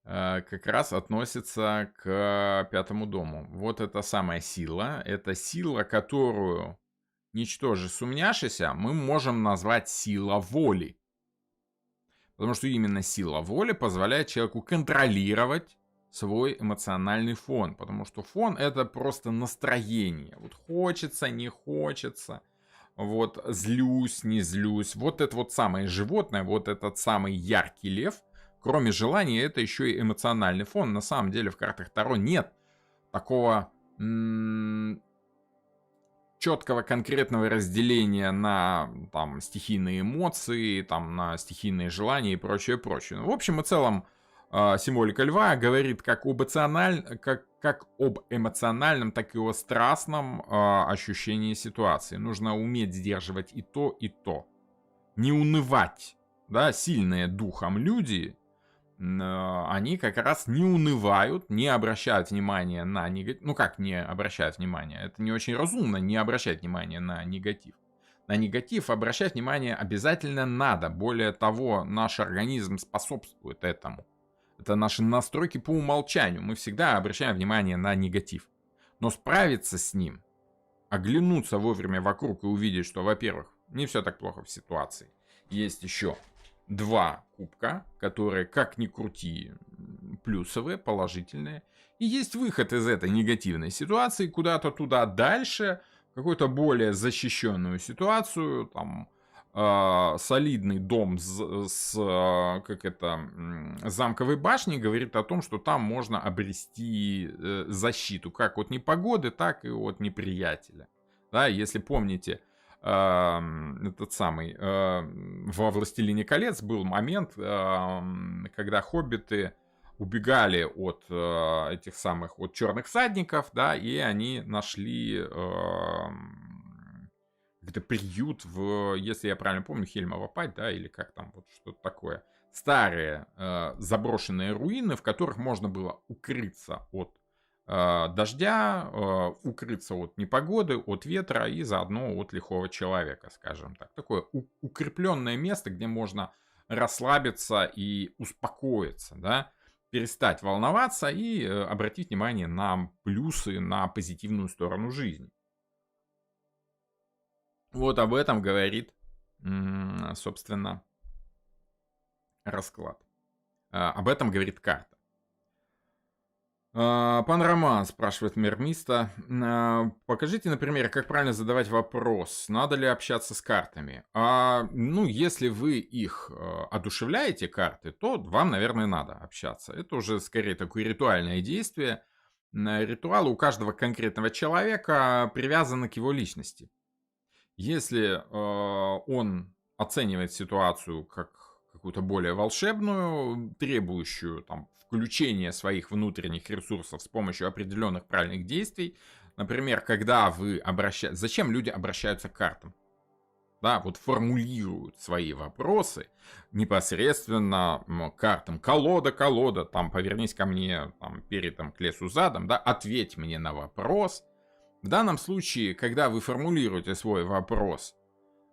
как раз относится к пятому дому. Вот это самая сила. Это сила, которую, ничтоже сумняшися, мы можем назвать сила воли. Потому что именно сила воли позволяет человеку контролировать свой эмоциональный фон. Потому что фон — это просто настроение. Вот хочется, не хочется. Вот злюсь, не злюсь. Вот это вот самое животное, вот этот самый яркий лев, кроме желания, это еще и эмоциональный фон. На самом деле в картах Таро нет такого четкого конкретного разделения на там стихийные эмоции, там на стихийные желания и прочее. В общем и целом символика льва говорит как об эмоциональном, так и о страстном ощущении ситуации. Нужно уметь сдерживать и то, и то. Не унывать. Да, сильные духом люди, они как раз не унывают, не обращают внимания на негатив. Ну как не обращают внимания? Это не очень разумно не обращать внимания на негатив. На негатив обращать внимание обязательно надо. Более того, наш организм способствует этому. Это наши настройки по умолчанию. Мы всегда обращаем внимание на негатив. Но справиться с ним, оглянуться вовремя вокруг и увидеть, что, во-первых, не все так плохо в ситуации. Есть еще 2 кубка, которые, как ни крути, плюсовые, положительные. И есть выход из этой негативной ситуации куда-то туда дальше, какую-то более защищенную ситуацию, там, солидный дом с замковой башней говорит о том, что там можно обрести защиту как от непогоды, так и от неприятеля. Да, если помните, этот самый во «Властелине колец» был момент, когда хоббиты убегали от этих самых от черных всадников, да, и они нашли какой-то приют в, если я правильно помню, Хельмова Падь, да, или как там, вот что-то такое. Старые заброшенные руины, в которых можно было укрыться от дождя, укрыться от непогоды, от ветра и заодно от лихого человека, скажем так. Такое укрепленное место, где можно расслабиться и успокоиться, да, перестать волноваться и обратить внимание на плюсы, на позитивную сторону жизни. Вот об этом говорит, собственно, расклад. Об этом говорит карта. Пан Роман спрашивает Мермиста. Покажите на примере, как правильно задавать вопрос. Надо ли общаться с картами? Ну, если вы их одушевляете, карты, то вам, наверное, надо общаться. Это уже скорее такое ритуальное действие. Ритуалы у каждого конкретного человека привязаны к его личности. Если он оценивает ситуацию как какую-то более волшебную, требующую там включения своих внутренних ресурсов с помощью определенных правильных действий, например, когда вы обращаетесь... Зачем люди обращаются к картам? Да, вот формулируют свои вопросы непосредственно картам. Колода, там, повернись ко мне там, передом к лесу задом, да, ответь мне на вопрос. В данном случае, когда вы формулируете свой вопрос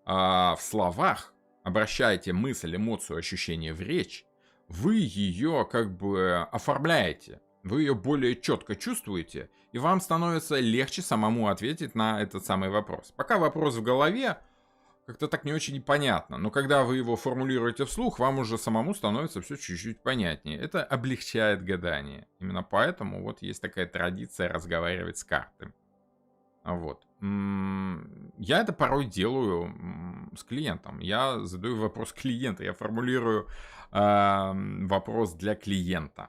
в словах, обращаете мысль, эмоцию, ощущение в речь, вы ее как бы оформляете, вы ее более четко чувствуете, и вам становится легче самому ответить на этот самый вопрос. Пока вопрос в голове, как-то так не очень понятно. Но когда вы его формулируете вслух, вам уже самому становится все чуть-чуть понятнее. Это облегчает гадание. Именно поэтому вот есть такая традиция разговаривать с картами. Вот. Я это порой делаю с клиентом. Я задаю вопрос клиента, я формулирую вопрос для клиента.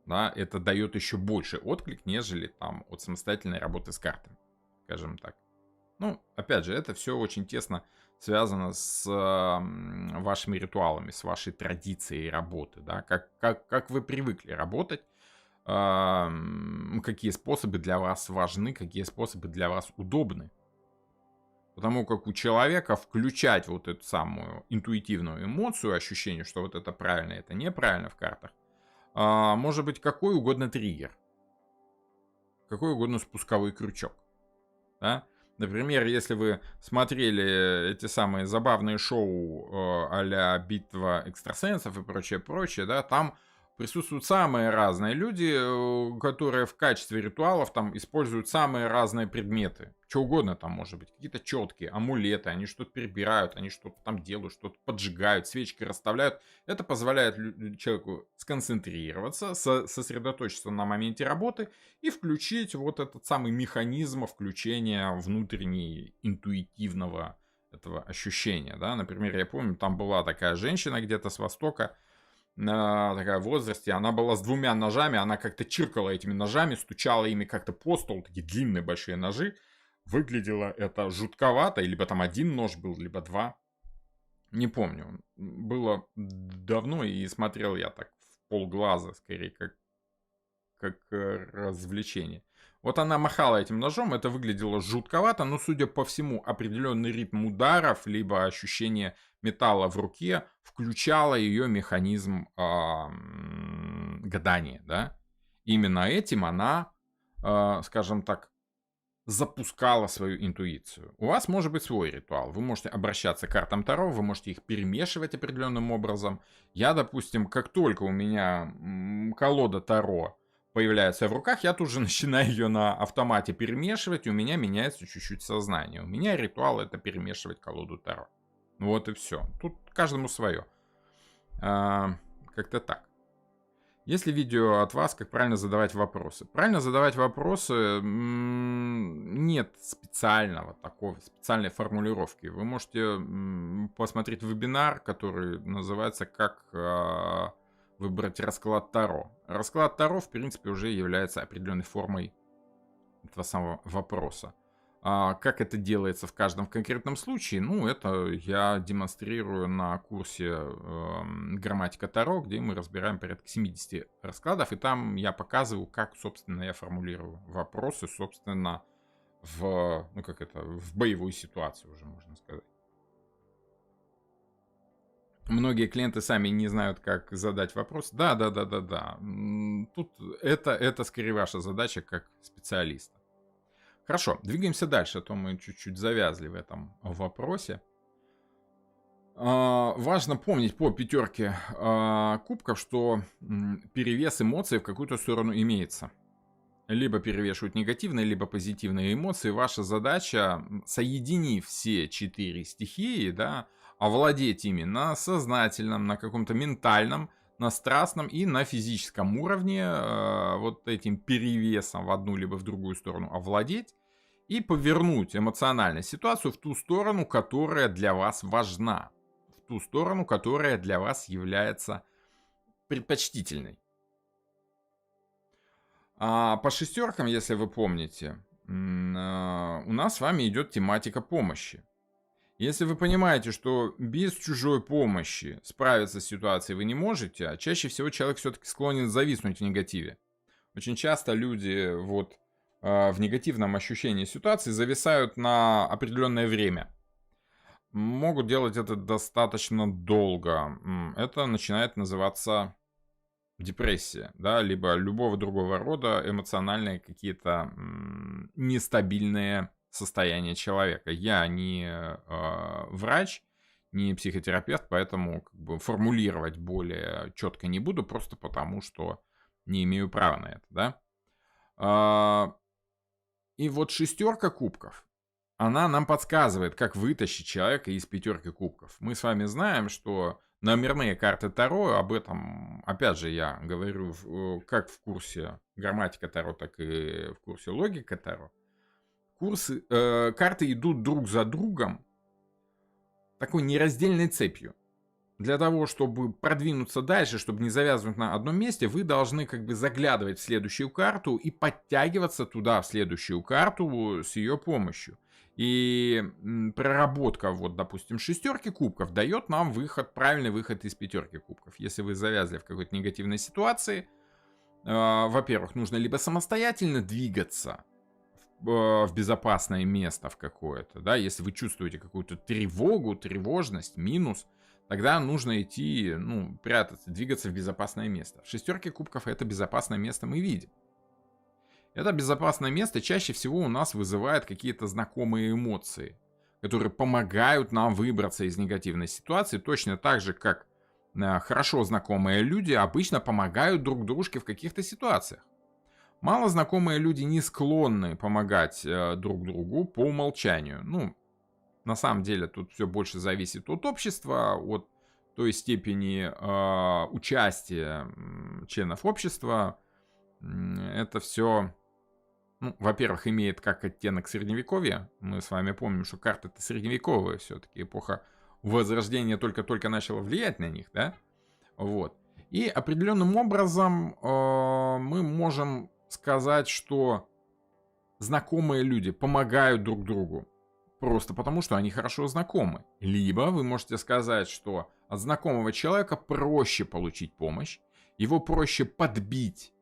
Да, это дает еще больше отклик, нежели там от самостоятельной работы с картами, скажем так. Ну, опять же, это все очень тесно связано с вашими ритуалами, с вашей традицией работы, да, как вы привыкли работать, какие способы для вас важны, какие способы для вас удобны. Потому как у человека включать вот эту самую интуитивную эмоцию, ощущение, что вот это правильно, это неправильно в картах, может быть какой угодно триггер, какой угодно спусковой крючок. Да? Например, если вы смотрели эти самые забавные шоу а-ля «Битва экстрасенсов» и прочее, да, там присутствуют самые разные люди, которые в качестве ритуалов там используют самые разные предметы. Что угодно там может быть. Какие-то четкие, амулеты, они что-то перебирают, они что-то там делают, что-то поджигают, свечки расставляют. Это позволяет человеку сконцентрироваться, сосредоточиться на моменте работы и включить вот этот самый механизм включения внутренней интуитивного этого ощущения. Да? Например, я помню, там была такая женщина где-то с Востока, такая в возрасте, она была с 2 ножами, она как-то чиркала этими ножами, стучала ими как-то по столу, такие длинные большие ножи. Выглядело это жутковато, либо там 1 нож был, либо 2. Не помню. Было давно, и смотрел я так в полглаза, скорее, как развлечение. Вот она махала этим ножом, это выглядело жутковато, но, судя по всему, определенный ритм ударов, либо ощущение металла в руке включало ее механизм гадания, да. Именно этим она, скажем так, запускала свою интуицию. У вас может быть свой ритуал. Вы можете обращаться к картам Таро, вы можете их перемешивать определенным образом. Я, допустим, как только у меня колода Таро появляется в руках, я тут же начинаю ее на автомате перемешивать, и у меня меняется чуть-чуть сознание. У меня ритуал — это перемешивать колоду Таро. Вот и все. Тут каждому свое. Как-то так. Есть ли видео от вас, как правильно задавать вопросы? Правильно задавать вопросы нет специального такого, специальной формулировки. Вы можете посмотреть вебинар, который называется «Как выбрать расклад Таро». Расклад Таро, в принципе, уже является определенной формой этого самого вопроса. Как это делается в каждом конкретном случае? Ну, это я демонстрирую на курсе «Грамматика Таро», где мы разбираем порядка 70 раскладов, и там я показываю, как, собственно, я формулирую вопросы, собственно, в боевую ситуацию уже, можно сказать. Многие клиенты сами не знают, как задать вопрос. Да. Тут это скорее ваша задача как специалиста. Хорошо, двигаемся дальше, а то мы чуть-чуть завязли в этом вопросе. Важно помнить по 5 кубков, что перевес эмоций в какую-то сторону имеется. Либо перевешивают негативные, либо позитивные эмоции. Ваша задача, соединив все 4 стихии, да, овладеть ими на сознательном, на каком-то ментальном, на страстном и на физическом уровне, вот этим перевесом в одну либо в другую сторону овладеть и повернуть эмоционально ситуацию в ту сторону, которая для вас важна, в ту сторону, которая для вас является предпочтительной. По 6, если вы помните, у нас с вами идет тематика помощи. Если вы понимаете, что без чужой помощи справиться с ситуацией вы не можете, а чаще всего человек все-таки склонен зависнуть в негативе. Очень часто люди в негативном ощущении ситуации зависают на определенное время. Могут делать это достаточно долго. Это начинает называться депрессия, да, либо любого другого рода эмоциональные какие-то нестабильные состояния человека. Я не врач, не психотерапевт, поэтому формулировать более четко не буду, просто потому что не имею права на это, да. И вот 6 кубков, она нам подсказывает, как вытащить человека из пятерки кубков. Мы с вами знаем, что номерные карты Таро, об этом, опять же, я говорю как в курсе грамматика Таро, так и в курсе логика Таро. Карты идут друг за другом такой нераздельной цепью. Для того, чтобы продвинуться дальше, чтобы не завязывать на одном месте, вы должны как бы заглядывать в следующую карту и подтягиваться туда, в следующую карту, с ее помощью. И проработка, вот, допустим, шестерки кубков дает нам выход, правильный выход из пятерки кубков. Если вы завязли в какой-то негативной ситуации, во-первых, нужно либо самостоятельно двигаться в безопасное место в какое-то, да, если вы чувствуете какую-то тревогу, тревожность, минус, тогда нужно идти, ну, прятаться, двигаться в безопасное место. В шестерке кубков это безопасное место мы видим. Это безопасное место чаще всего у нас вызывает какие-то знакомые эмоции, которые помогают нам выбраться из негативной ситуации, точно так же, как хорошо знакомые люди обычно помогают друг дружке в каких-то ситуациях. Мало знакомые люди не склонны помогать друг другу по умолчанию. Ну, на самом деле тут все больше зависит от общества, от той степени участия членов общества. Это все, ну, во-первых, имеет как оттенок средневековья. Мы с вами помним, что карты это средневековые все-таки. Эпоха Возрождения только-только начала влиять на них, да? Вот. И определенным образом мы можем сказать, что знакомые люди помогают друг другу просто потому, что они хорошо знакомы. Либо вы можете сказать, что от знакомого человека проще получить помощь, его проще подбить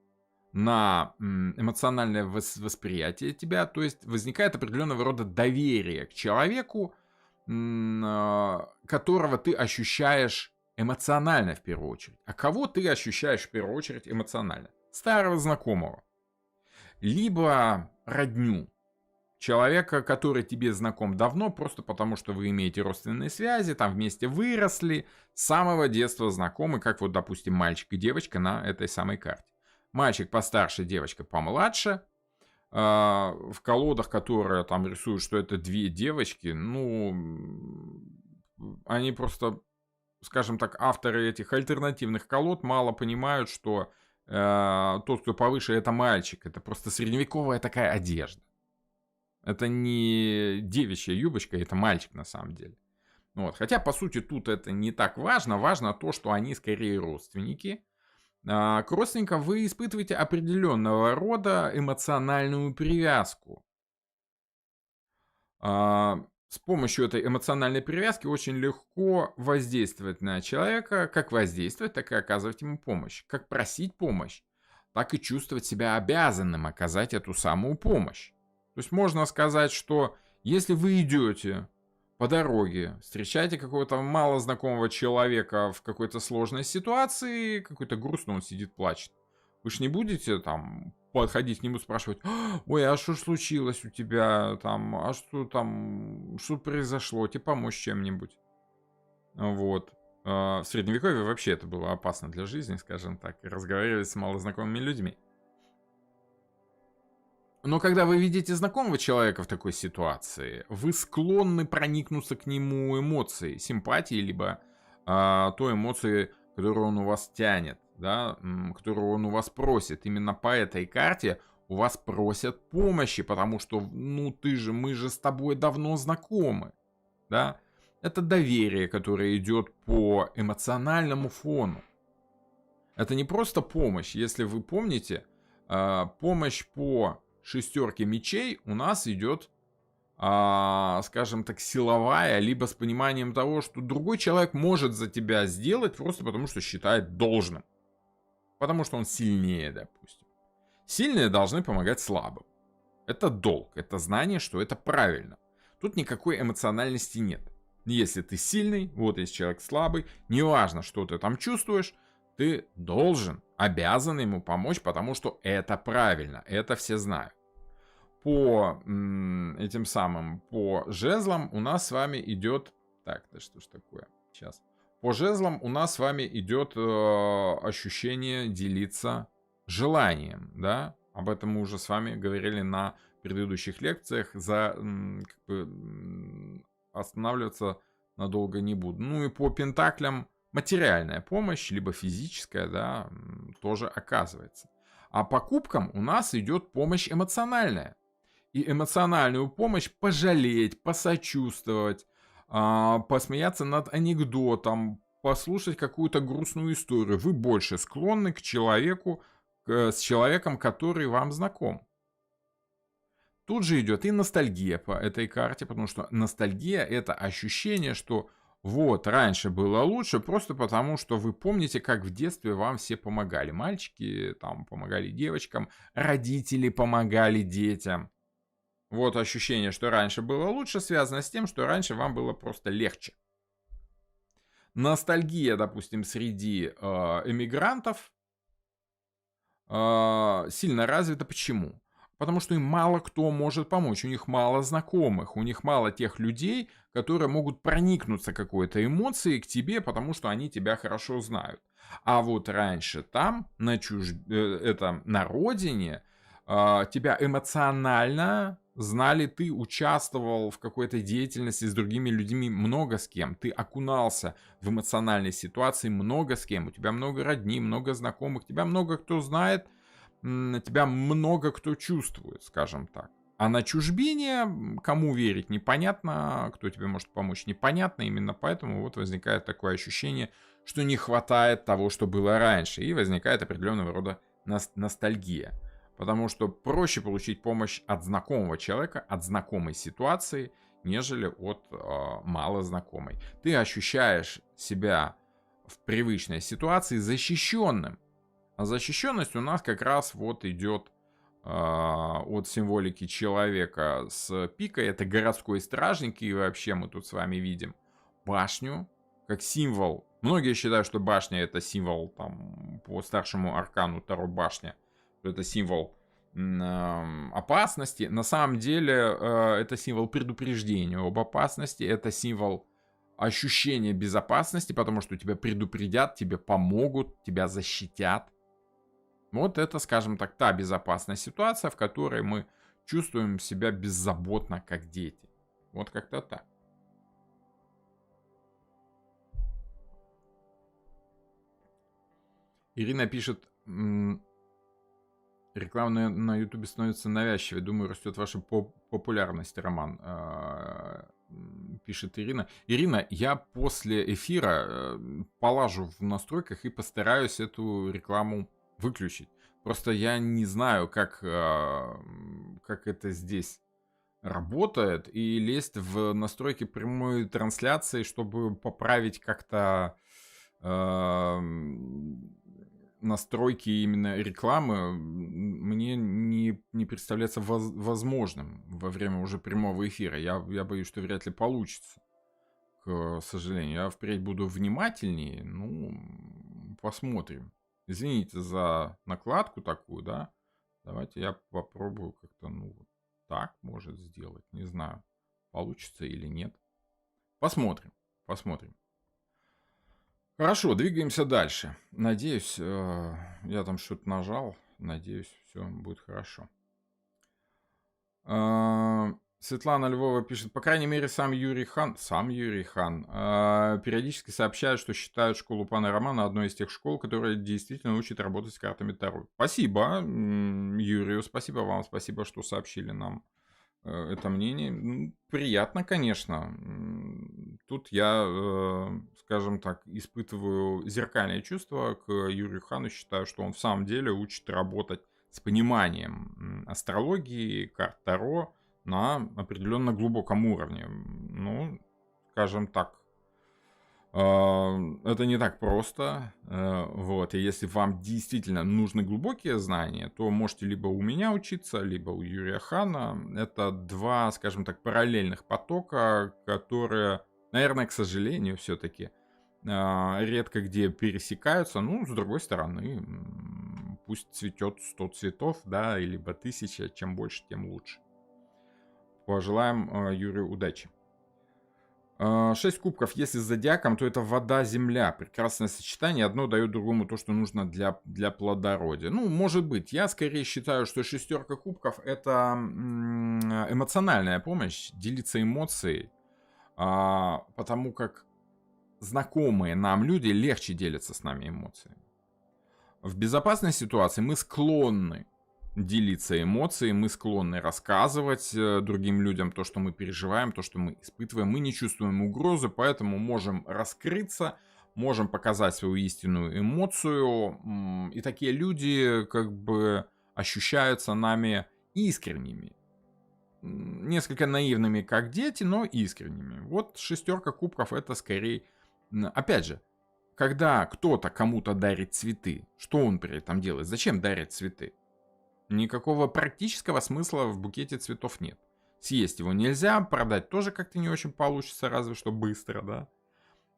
на эмоциональное восприятие тебя, то есть возникает определенного рода доверие к человеку, которого ты ощущаешь эмоционально в первую очередь. А кого ты ощущаешь в первую очередь эмоционально? Старого знакомого. Либо родню. Человека, который тебе знаком давно, просто потому что вы имеете родственные связи, там вместе выросли, с самого детства знакомы, как вот, допустим, мальчик и девочка на этой самой карте. Мальчик постарше, девочка помладше. В колодах, которые там рисуют, что это две девочки, ну, они просто, скажем так, авторы этих альтернативных колод мало понимают, что тот, кто повыше, это мальчик. Это просто средневековая такая одежда. Это не девичья юбочка, это мальчик на самом деле. Вот. Хотя, по сути, тут это не так важно. Важно то, что они скорее родственники. К родственникам вы испытываете определенного рода эмоциональную привязку. С помощью этой эмоциональной привязки очень легко воздействовать на человека. Как воздействовать, так и оказывать ему помощь. Как просить помощь, так и чувствовать себя обязанным оказать эту самую помощь. То есть можно сказать, что если вы идете по дороге, встречаете какого-то малознакомого человека в какой-то сложной ситуации, какой-то грустный, он сидит, плачет. Вы же не будете там подходить к нему, спрашивать: ой, а что случилось у тебя там, а что там, что произошло, тебе помочь чем-нибудь. Вот. В средневековье вообще это было опасно для жизни, скажем так, и разговаривать с малознакомыми людьми. Но когда вы видите знакомого человека в такой ситуации, вы склонны проникнуться к нему эмоцией, симпатией, либо той эмоцией, которую он у вас тянет, да, которую он у вас просит. Именно по этой карте у вас просят помощи, потому что, ну мы же с тобой давно знакомы, да. Это доверие, которое идет по эмоциональному фону. Это не просто помощь. Если вы помните, помощь по шестерке мечей у нас идет, скажем так, силовая, либо с пониманием того, что другой человек может за тебя сделать просто потому, что считает должным. Потому что он сильнее, допустим. Сильные должны помогать слабым. Это долг, это знание, что это правильно. Тут никакой эмоциональности нет. Если ты сильный, вот если человек слабый, неважно, что ты там чувствуешь, ты должен, обязан ему помочь, потому что это правильно, это все знают. По этим самым, по жезлам у нас с вами идет... Так, да что ж такое? Сейчас. По жезлам у нас с вами идет ощущение делиться желанием, да? Об этом мы уже с вами говорили на предыдущих лекциях, останавливаться надолго не буду. Ну и по пентаклям материальная помощь, либо физическая, да, тоже оказывается. А по кубкам у нас идет помощь эмоциональная. И эмоциональную помощь пожалеть, посочувствовать, посмеяться над анекдотом, послушать какую-то грустную историю. Вы больше склонны к человеку, с человеком, который вам знаком. Тут же идет и ностальгия по этой карте, потому что ностальгия — это ощущение, что вот, раньше было лучше, просто потому что вы помните, как в детстве вам все помогали. Мальчики там помогали девочкам, родители помогали детям. Вот ощущение, что раньше было лучше, связано с тем, что раньше вам было просто легче. Ностальгия, допустим, среди эмигрантов сильно развита. Почему? Потому что им мало кто может помочь, у них мало знакомых, у них мало тех людей, которые могут проникнуться какой-то эмоцией к тебе, потому что они тебя хорошо знают. А вот раньше там, на родине, тебя эмоционально знали, ты участвовал в какой-то деятельности с другими людьми много с кем, ты окунался в эмоциональной ситуации много с кем, у тебя много родни, много знакомых, тебя много кто знает, тебя много кто чувствует, скажем так. А на чужбине кому верить непонятно, кто тебе может помочь непонятно, именно поэтому вот возникает такое ощущение, что не хватает того, что было раньше, и возникает определенного рода ностальгия. Потому что проще получить помощь от знакомого человека, от знакомой ситуации, нежели от малознакомой. Ты ощущаешь себя в привычной ситуации защищенным. А защищенность у нас как раз вот идет от символики человека с пикой. Это городской стражник, и вообще мы тут с вами видим башню как символ. Многие считают, что башня — это символ там, по старшему аркану Таро башня. Это символ опасности. На самом деле это символ предупреждения об опасности. Это символ ощущения безопасности, потому что тебя предупредят, тебе помогут, тебя защитят. Вот это, скажем так, та безопасная ситуация, в которой мы чувствуем себя беззаботно, как дети. Вот как-то так. Ирина пишет, реклама на Ютубе становится навязчивой. Думаю, растет ваша популярность, Роман. Пишет Ирина. Ирина, я после эфира полажу в настройках и постараюсь эту рекламу выключить. Просто я не знаю, как это здесь работает. И лезть в настройки прямой трансляции, чтобы поправить как-то настройки именно рекламы, мне не представляется возможным во время уже прямого эфира. Я боюсь, что вряд ли получится, к сожалению. Я впредь буду внимательнее. Ну, посмотрим. Извините за накладку такую, да. Давайте я попробую как-то, ну, вот так, может, сделать. Не знаю, получится или нет. Посмотрим, посмотрим. Хорошо, двигаемся дальше. Надеюсь, я там что-то нажал. Надеюсь, все будет хорошо. Светлана Львова пишет, по крайней мере, сам Юрий Хан периодически сообщает, что считают школу пана Романа одной из тех школ, которая действительно учит работать с картами Таро. Спасибо Юрию, спасибо вам, спасибо, что сообщили нам это мнение. Приятно, конечно. Тут я, скажем так, испытываю зеркальное чувство к Юрию Хану. Считаю, что он в самом деле учит работать с пониманием астрологии, карт Таро на определенно глубоком уровне. Ну, скажем так, это не так просто. Вот. И если вам действительно нужны глубокие знания, то можете либо у меня учиться, либо у Юрия Хана. Это два, скажем так, параллельных потока, которые, наверное, к сожалению, все-таки редко где пересекаются. Ну, с другой стороны, пусть цветет 100 цветов, да, либо 1000, чем больше, тем лучше. Пожелаем Юрию удачи. 6 кубков, если с зодиаком, то это вода, земля. Прекрасное сочетание. Одно дает другому то, что нужно для плодородия. Ну, может быть. Я скорее считаю, что шестерка кубков это эмоциональная помощь, делиться эмоцией. Потому как знакомые нам люди легче делятся с нами эмоциями. В безопасной ситуации мы склонны делиться эмоциями, мы склонны рассказывать другим людям то, что мы переживаем, то, что мы испытываем. Мы не чувствуем угрозы, поэтому можем раскрыться, можем показать свою истинную эмоцию. И такие люди как бы ощущаются нами искренними. Несколько наивными, как дети, но искренними. Вот шестерка кубков это скорее... Опять же, когда кто-то кому-то дарит цветы, что он при этом делает? Зачем дарит цветы? Никакого практического смысла в букете цветов нет. Съесть его нельзя, продать тоже как-то не очень получится, разве что быстро, да.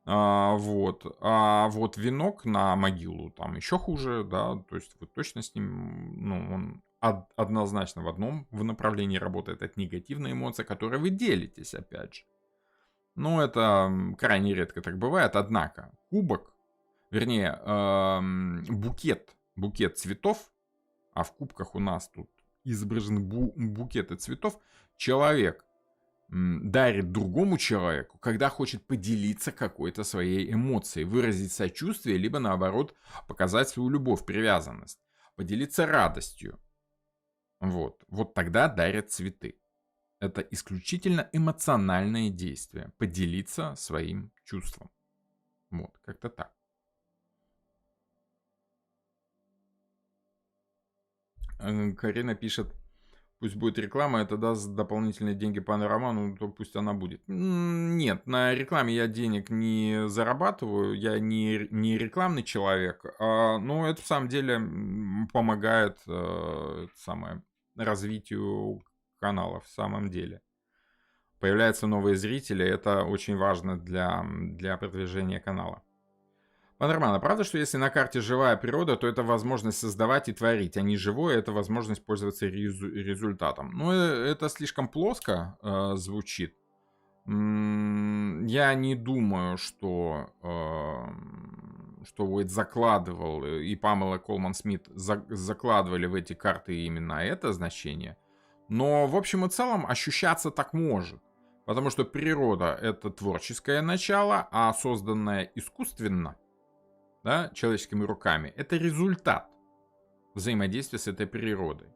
А вот венок на могилу там еще хуже, да, то есть вы точно с ним, ну, он однозначно в направлении работает от негативной эмоции, которой вы делитесь, опять же. Но это крайне редко так бывает, однако кубок, вернее, букет цветов, а в кубках у нас тут изображены букеты цветов, человек дарит другому человеку, когда хочет поделиться какой-то своей эмоцией, выразить сочувствие, либо наоборот показать свою любовь, привязанность, поделиться радостью. Вот тогда дарят цветы. Это исключительно эмоциональное действие, поделиться своим чувством. Вот, как-то так. Карина пишет, пусть будет реклама, это даст дополнительные деньги панораману, то пусть она будет. Нет, на рекламе я денег не зарабатываю, я не рекламный человек, но это в самом деле помогает развитию канала в самом деле. Появляются новые зрители, это очень важно для продвижения канала. Панормана, правда, что если на карте живая природа, то это возможность создавать и творить, а не живое, это возможность пользоваться результатом. Но это слишком плоско звучит. Я не думаю, что Уэйд закладывал, и Памела Колман Смит закладывали в эти карты именно это значение. Но в общем и целом ощущаться так может. Потому что природа — это творческое начало, а созданное искусственно, да, человеческими руками, это результат взаимодействия с этой природой.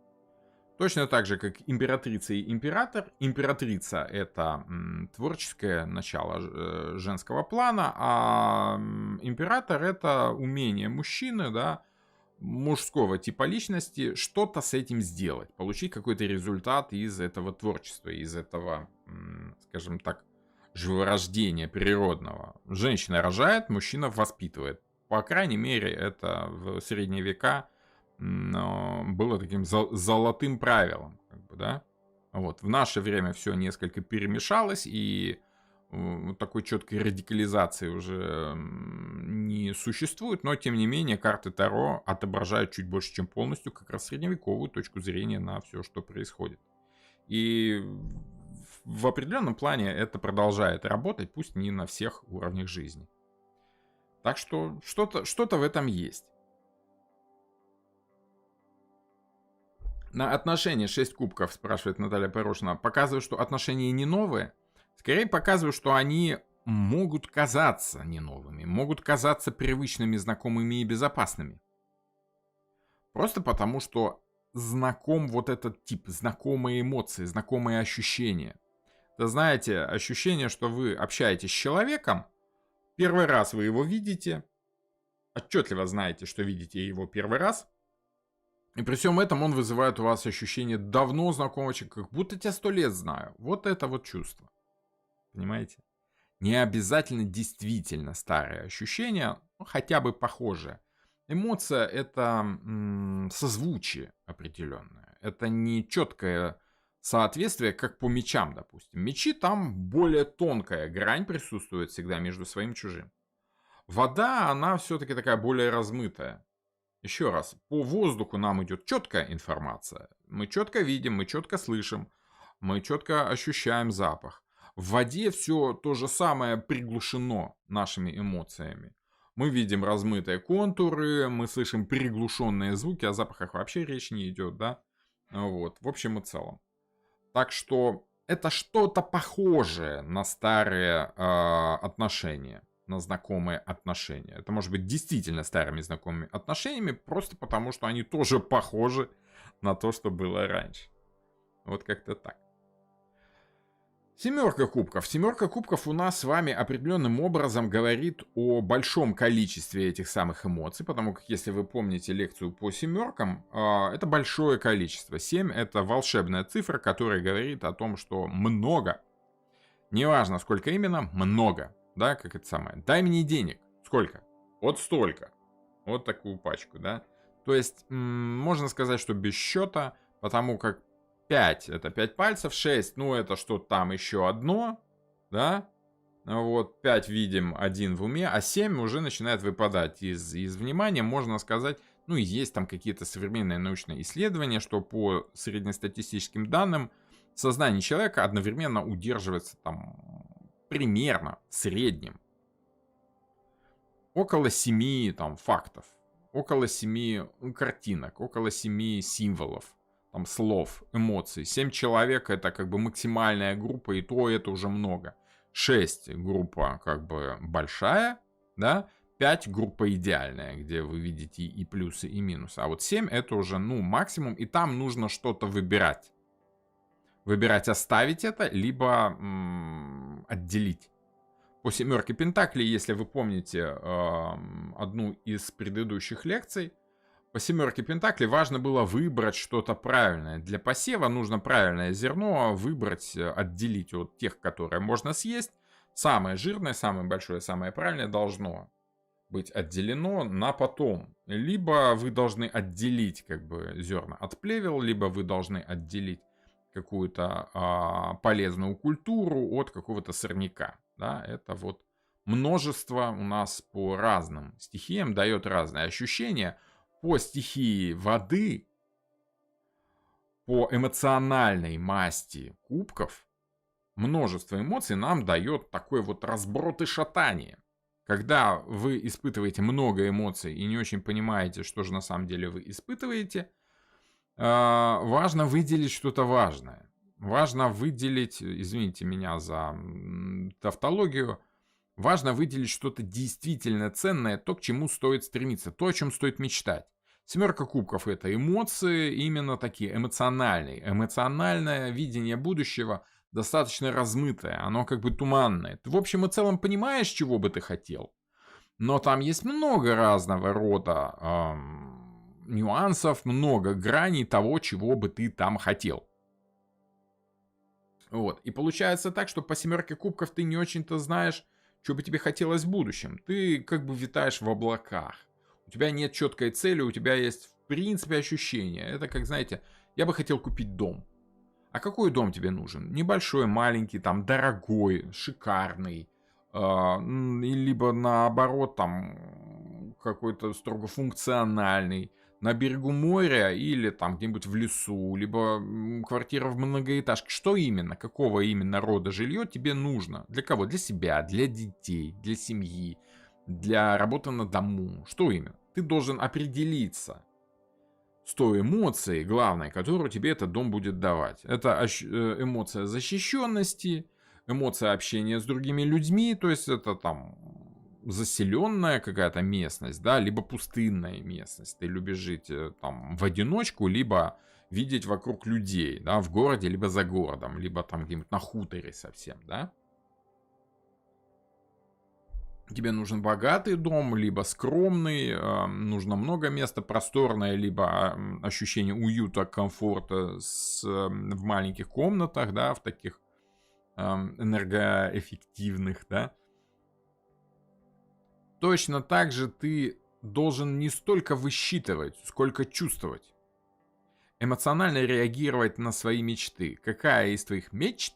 Точно так же, как императрица и император. Императрица — это творческое начало женского плана, а император — это умение мужчины, да, мужского типа личности, что-то с этим сделать, получить какой-то результат из этого творчества, из этого, скажем так, живорождения природного. Женщина рожает, мужчина воспитывает. По крайней мере, это в средние века было таким золотым правилом, как бы, да. Вот. В наше время все несколько перемешалось, и такой четкой радикализации уже не существует, но тем не менее карты Таро отображают чуть больше, чем полностью как раз средневековую точку зрения на все, что происходит. И в определенном плане это продолжает работать, пусть не на всех уровнях жизни. Так что что-то в этом есть. На отношения 6 кубков, спрашивает Наталья Порошина, показывают, что отношения не новые. Скорее показывают, что они могут казаться не новыми, могут казаться привычными, знакомыми и безопасными. Просто потому, что знаком вот этот тип, знакомые эмоции, знакомые ощущения. Это, знаете, ощущение, что вы общаетесь с человеком, первый раз вы его видите, отчетливо знаете, что видите его первый раз, и при всем этом он вызывает у вас ощущение давно знакомого человека, как будто тебя 100 лет знаю. Вот это вот чувство. Понимаете? Не обязательно действительно старое ощущение, но хотя бы похожее. Эмоция — это созвучие определенное. Это не четкое соответствие, как по мечам, допустим. Мечи, там более тонкая грань присутствует всегда между своим и чужим. Вода, она все-таки такая более размытая. Еще раз, по воздуху нам идет четкая информация. Мы четко видим, мы четко слышим, мы четко ощущаем запах. В воде все то же самое приглушено нашими эмоциями. Мы видим размытые контуры, мы слышим приглушенные звуки, о запахах вообще речь не идет, да? Вот, в общем и целом. Так что это что-то похожее на старые отношения, на знакомые отношения. Это может быть действительно старыми знакомыми отношениями, просто потому что они тоже похожи на то, что было раньше. Вот как-то так. Семерка кубков. Семерка кубков у нас с вами определенным образом говорит о большом количестве этих самых эмоций, потому как, если вы помните лекцию по семеркам, это большое количество. 7 это волшебная цифра, которая говорит о том, что много. Неважно, сколько именно, много. Да, как это самое. Дай мне денег. Сколько? Вот столько. Вот такую пачку, да. То есть, можно сказать, что без счета, потому как 5 это 5 пальцев, 6, ну это что-то там еще одно, да. Вот 5 видим, 1 в уме, а 7 уже начинает выпадать из внимания, можно сказать. Ну и есть там какие-то современные научные исследования, что по среднестатистическим данным в сознании человека одновременно удерживается там примерно в среднем около 7 там фактов, около 7 картинок, около 7 символов, там слов, эмоций. 7 человек это как бы максимальная группа, и то это уже много. 6 группа как бы большая, да, 5 группа идеальная, где вы видите и плюсы, и минусы. А вот 7 это уже, ну, максимум, и там нужно что-то выбирать. Выбирать оставить это, либо отделить. По семерке пентаклей, если вы помните одну из предыдущих лекций, по семерке пентаклей важно было выбрать что-то правильное. Для посева нужно правильное зерно выбрать, отделить от тех, которые можно съесть. Самое жирное, самое большое, самое правильное должно быть отделено на потом. Либо вы должны отделить как бы зерна от плевел, либо вы должны отделить какую-то полезную культуру от какого-то сорняка. Да, это вот множество у нас по разным стихиям дает разные ощущения. По стихии воды, по эмоциональной масти кубков, множество эмоций нам дает такой вот разброд и шатание. Когда вы испытываете много эмоций и не очень понимаете, что же на самом деле вы испытываете, важно выделить что-то важное. Важно выделить, извините меня за тавтологию, важно выделить что-то действительно ценное, то, к чему стоит стремиться, то, о чем стоит мечтать. Семерка кубков это эмоции, именно такие эмоциональные. Эмоциональное видение будущего достаточно размытое, оно как бы туманное. Ты в общем и целом понимаешь, чего бы ты хотел, но там есть много разного рода нюансов, много граней того, чего бы ты там хотел. Вот. И получается так, что по семерке кубков ты не очень-то знаешь, что бы тебе хотелось в будущем. Ты как бы витаешь в облаках. У тебя нет четкой цели, у тебя есть в принципе ощущение. Это как, знаете, я бы хотел купить дом. А какой дом тебе нужен? Небольшой, маленький, там, дорогой, шикарный. Либо наоборот, там, какой-то строго функциональный. На берегу моря или там где-нибудь в лесу, либо квартира в многоэтажке. Что именно, какого именно рода жилье тебе нужно? Для кого? Для себя, для детей, для семьи, для работы на дому. Что именно? Ты должен определиться с той эмоцией, главной, которую тебе этот дом будет давать. Это эмоция защищенности, эмоция общения с другими людьми, то есть это там заселенная какая-то местность, да, либо пустынная местность. Ты любишь жить там в одиночку, либо видеть вокруг людей, да, в городе, либо за городом, либо там где-нибудь на хуторе совсем, да. Тебе нужен богатый дом, либо скромный, нужно много места, просторное, либо ощущение уюта, комфорта в маленьких комнатах, да, в таких энергоэффективных, да. Точно так же ты должен не столько высчитывать, сколько чувствовать. Эмоционально реагировать на свои мечты. Какая из твоих мечт,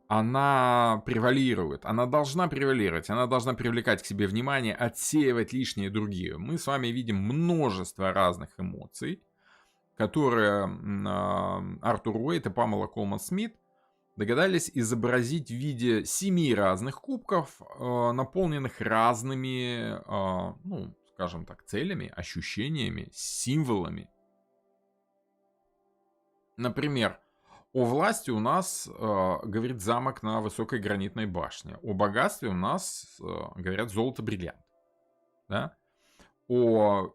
она превалирует, она должна превалировать, она должна привлекать к себе внимание, отсеивать лишние другие. Мы с вами видим множество разных эмоций, которые Артур Уэйт и Памела Колман Смит догадались изобразить в виде 7 разных кубков, наполненных разными, ну, скажем так, целями, ощущениями, символами. Например, о власти у нас говорит замок на высокой гранитной башне. О богатстве у нас говорят золото-бриллиант. Да? О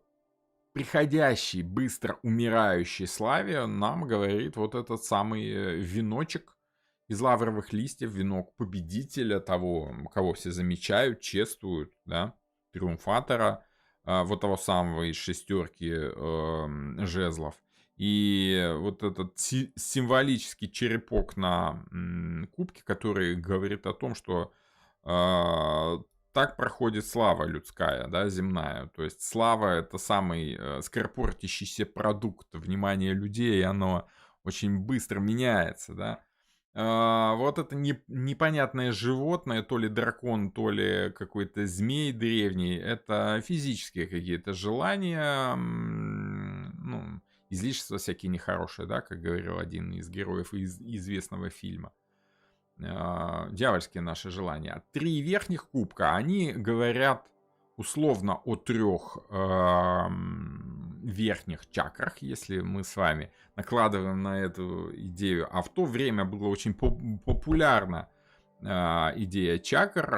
приходящей, быстро умирающей славе нам говорит вот этот самый веночек из лавровых листьев, венок победителя, того, кого все замечают, чествуют, да, триумфатора, вот того самого из шестерки жезлов. И вот этот символический черепок на кубке, который говорит о том, что так проходит слава людская, да, земная. То есть слава — это самый скоропортящийся продукт внимания людей, и оно очень быстро меняется, да. Вот это непонятное животное, то ли дракон, то ли какой-то змей древний, это физические какие-то желания, ну, излишества всякие нехорошие, да, как говорил один из героев известного фильма. Дьявольские наши желания. 3 верхних кубка, они говорят условно о 3 верхних чакрах, если мы с вами накладываем на эту идею. А в то время была очень популярна идея чакр,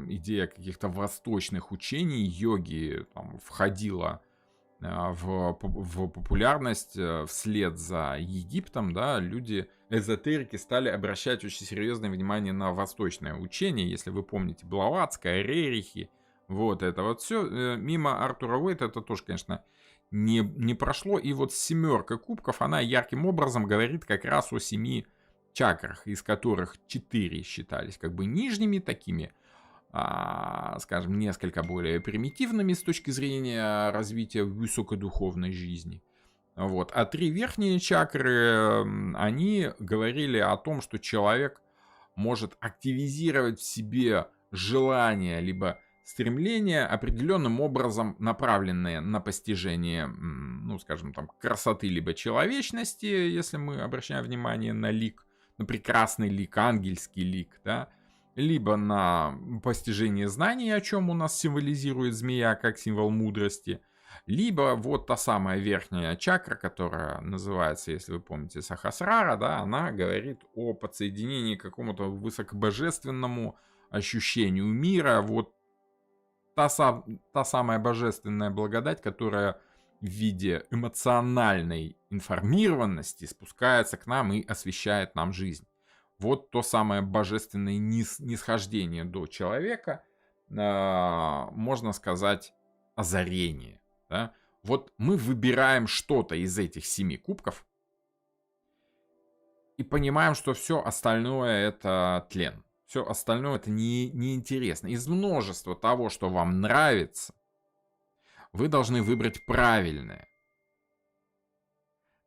идея каких-то восточных учений, йоги там входила в популярность вслед за Египтом, да, люди, эзотерики, стали обращать очень серьезное внимание на восточное учение. Если вы помните Блаватское, Рерихи, вот это вот все. Мимо Артура Уэйта это тоже, конечно, не прошло. И вот 7 кубков, она ярким образом говорит как раз о 7 чакрах, из которых 4 считались как бы нижними такими, скажем, несколько более примитивными с точки зрения развития высокодуховной жизни. Вот. А 3 верхние чакры, они говорили о том, что человек может активизировать в себе желание, либо стремление, определенным образом направленные на постижение, ну, скажем, там, красоты, либо человечности, если мы обращаем внимание на лик, на прекрасный лик, ангельский лик, да, либо на постижение знаний, о чем у нас символизирует змея как символ мудрости, либо вот та самая верхняя чакра, которая называется, если вы помните, Сахасрара, да, она говорит о подсоединении к какому-то высокобожественному ощущению мира, вот та самая божественная благодать, которая в виде эмоциональной информированности спускается к нам и освещает нам жизнь. Вот то самое божественное нисхождение до человека, можно сказать, озарение. Да? Вот мы выбираем что-то из этих 7 кубков и понимаем, что все остальное это тлен. Все остальное это неинтересно. Из множества того, что вам нравится, вы должны выбрать правильное.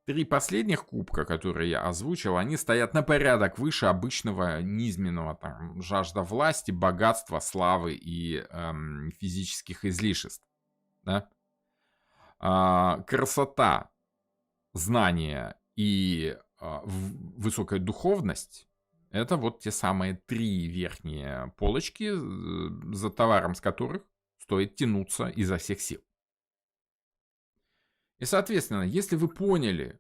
3 последних кубка, которые я озвучил, они стоят на порядок выше обычного низменного там, жажда власти, богатства, славы и физических излишеств. Да? Красота, знание и высокая духовность — это вот те самые 3 верхние полочки, за товаром с которых стоит тянуться изо всех сил. И, соответственно, если вы поняли,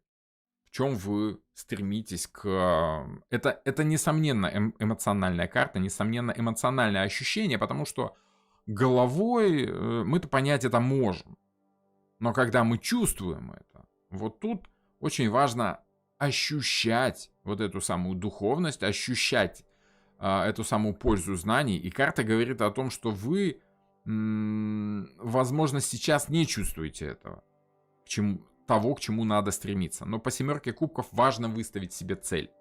в чем вы стремитесь к... Это несомненно, эмоциональная карта, несомненно, эмоциональное ощущение, потому что головой мы-то понять это можем. Но когда мы чувствуем это, вот тут очень важно ощущать вот эту самую духовность, ощущать эту самую пользу знаний. И карта говорит о том, что вы, возможно, сейчас не чувствуете этого. Того, к чему надо стремиться. Но по 7 кубков важно выставить себе цель.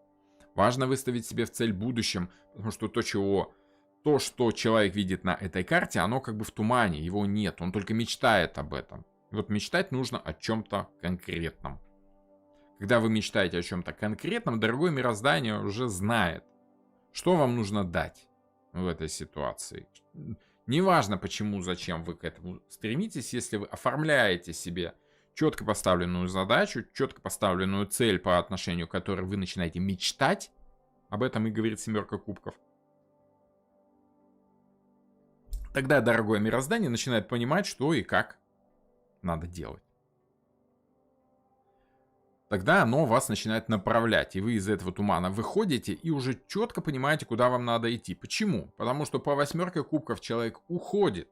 Важно выставить себе в цель в будущем, потому что то, что человек видит на этой карте, оно как бы в тумане, его нет, он только мечтает об этом. И вот мечтать нужно о чем-то конкретном. Когда вы мечтаете о чем-то конкретном, дорогое мироздание уже знает, что вам нужно дать в этой ситуации. Неважно, почему, зачем вы к этому стремитесь, если вы оформляете себе четко поставленную задачу, четко поставленную цель, по отношению к которой вы начинаете мечтать, Об этом и говорит семерка кубков. Тогда дорогое мироздание начинает понимать, что и как надо делать. Тогда оно вас начинает направлять, и вы из этого тумана выходите и уже четко понимаете, куда вам надо идти. Почему? Потому что по восьмерке кубков человек уходит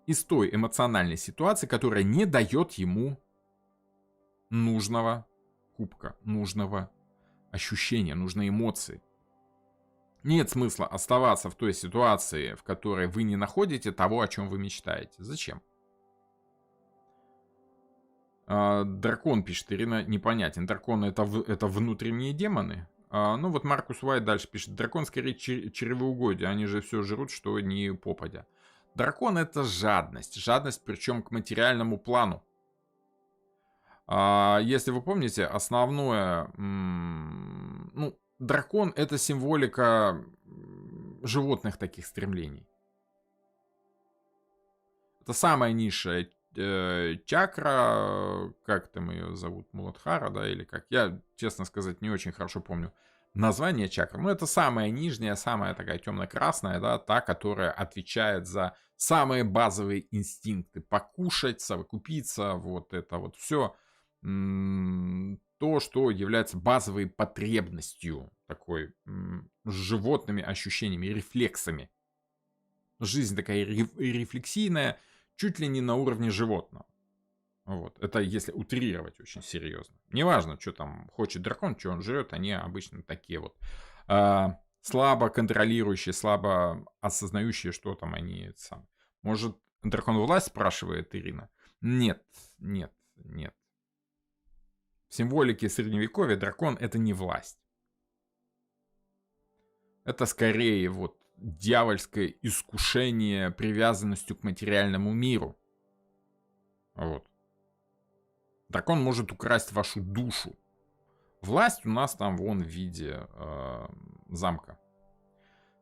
из той эмоциональной ситуации, которая не дает ему нужного кубка, нужного ощущения, нужной эмоции. Нет смысла оставаться в той ситуации, в которой вы не находите того, о чем вы мечтаете. Зачем? Дракон, пишет Ирина, непонятен. Драконы это внутренние демоны. Ну вот Маркус Уайт дальше пишет. Дракон скорее чревоугодие. Они же все жрут, что не попадя. Дракон это жадность. Жадность причем к материальному плану. Если вы помните, основное... Ну, дракон это символика животных таких стремлений. Это самая низшая чакра, как там ее зовут, Муладхара, да, или как. Я, честно сказать, не очень хорошо помню название чакры. Но это самая нижняя, самая такая темно-красная, да, та, которая отвечает за самые базовые инстинкты. Покушать, совокупиться, вот это вот все. То, что является базовой потребностью, такой с животными ощущениями, рефлексами. Жизнь такая рефлексийная, чуть ли не на уровне животного. Вот. Это если утрировать очень серьезно. Неважно, что там хочет дракон, что он жрет, они обычно такие вот слабо контролирующие, слабо осознающие, что там они сам. Может, дракон власть, спрашивает Ирина? Нет, нет, нет. В символике средневековья дракон это не власть. Это скорее вот дьявольское искушение привязанностью к материальному миру. Вот. Дракон может украсть вашу душу. Власть у нас там вон в виде замка.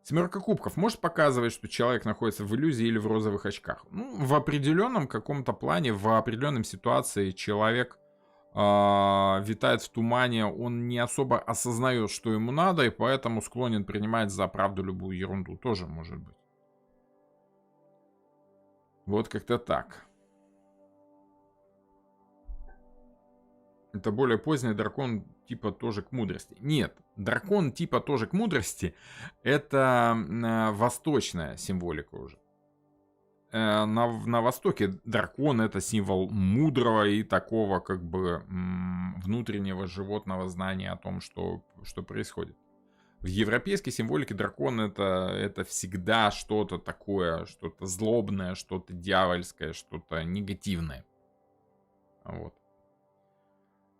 Семерка кубков может показывать, что человек находится в иллюзии или в розовых очках. Ну, в определенном каком-то плане, в определенной ситуации человек витает в тумане, он не особо осознает, что ему надо, и поэтому склонен принимать за правду любую ерунду. Тоже может быть. Вот как-то так. Это более поздний дракон типа тоже к мудрости. Нет, дракон типа тоже к мудрости — это восточная символика уже. На Востоке дракон это символ мудрого и такого как бы внутреннего животного знания о том, что происходит. В европейской символике дракон это всегда что-то такое, что-то злобное, что-то дьявольское, что-то негативное. Вот.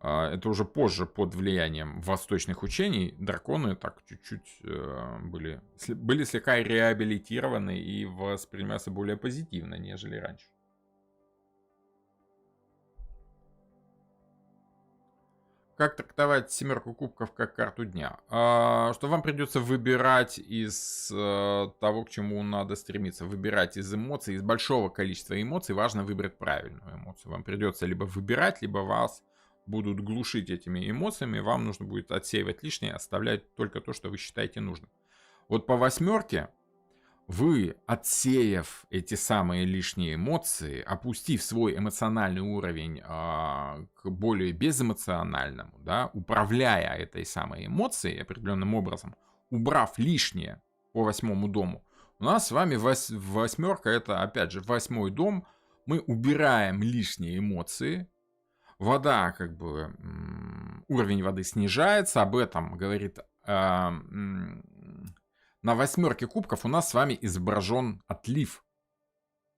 Это уже позже, под влиянием восточных учений, драконы так чуть-чуть были слегка реабилитированы и воспринимаются более позитивно, нежели раньше. Как трактовать семерку кубков как карту дня? Что вам придется выбирать из того, к чему надо стремиться. Выбирать из эмоций, из большого количества эмоций. Важно выбрать правильную эмоцию. Вам придется либо выбирать, либо вас будут глушить этими эмоциями, вам нужно будет отсеивать лишнее, оставлять только то, что вы считаете нужным. Вот по восьмерке вы, отсеяв эти самые лишние эмоции, опустив свой эмоциональный уровень к более безэмоциональному, да, управляя этой самой эмоцией определенным образом, убрав лишнее по восьмому дому, у нас с вами восьмерка, это опять же восьмой дом, мы убираем лишние эмоции. Вода, как бы, уровень воды снижается, об этом говорит, на восьмерке кубков у нас с вами изображен отлив.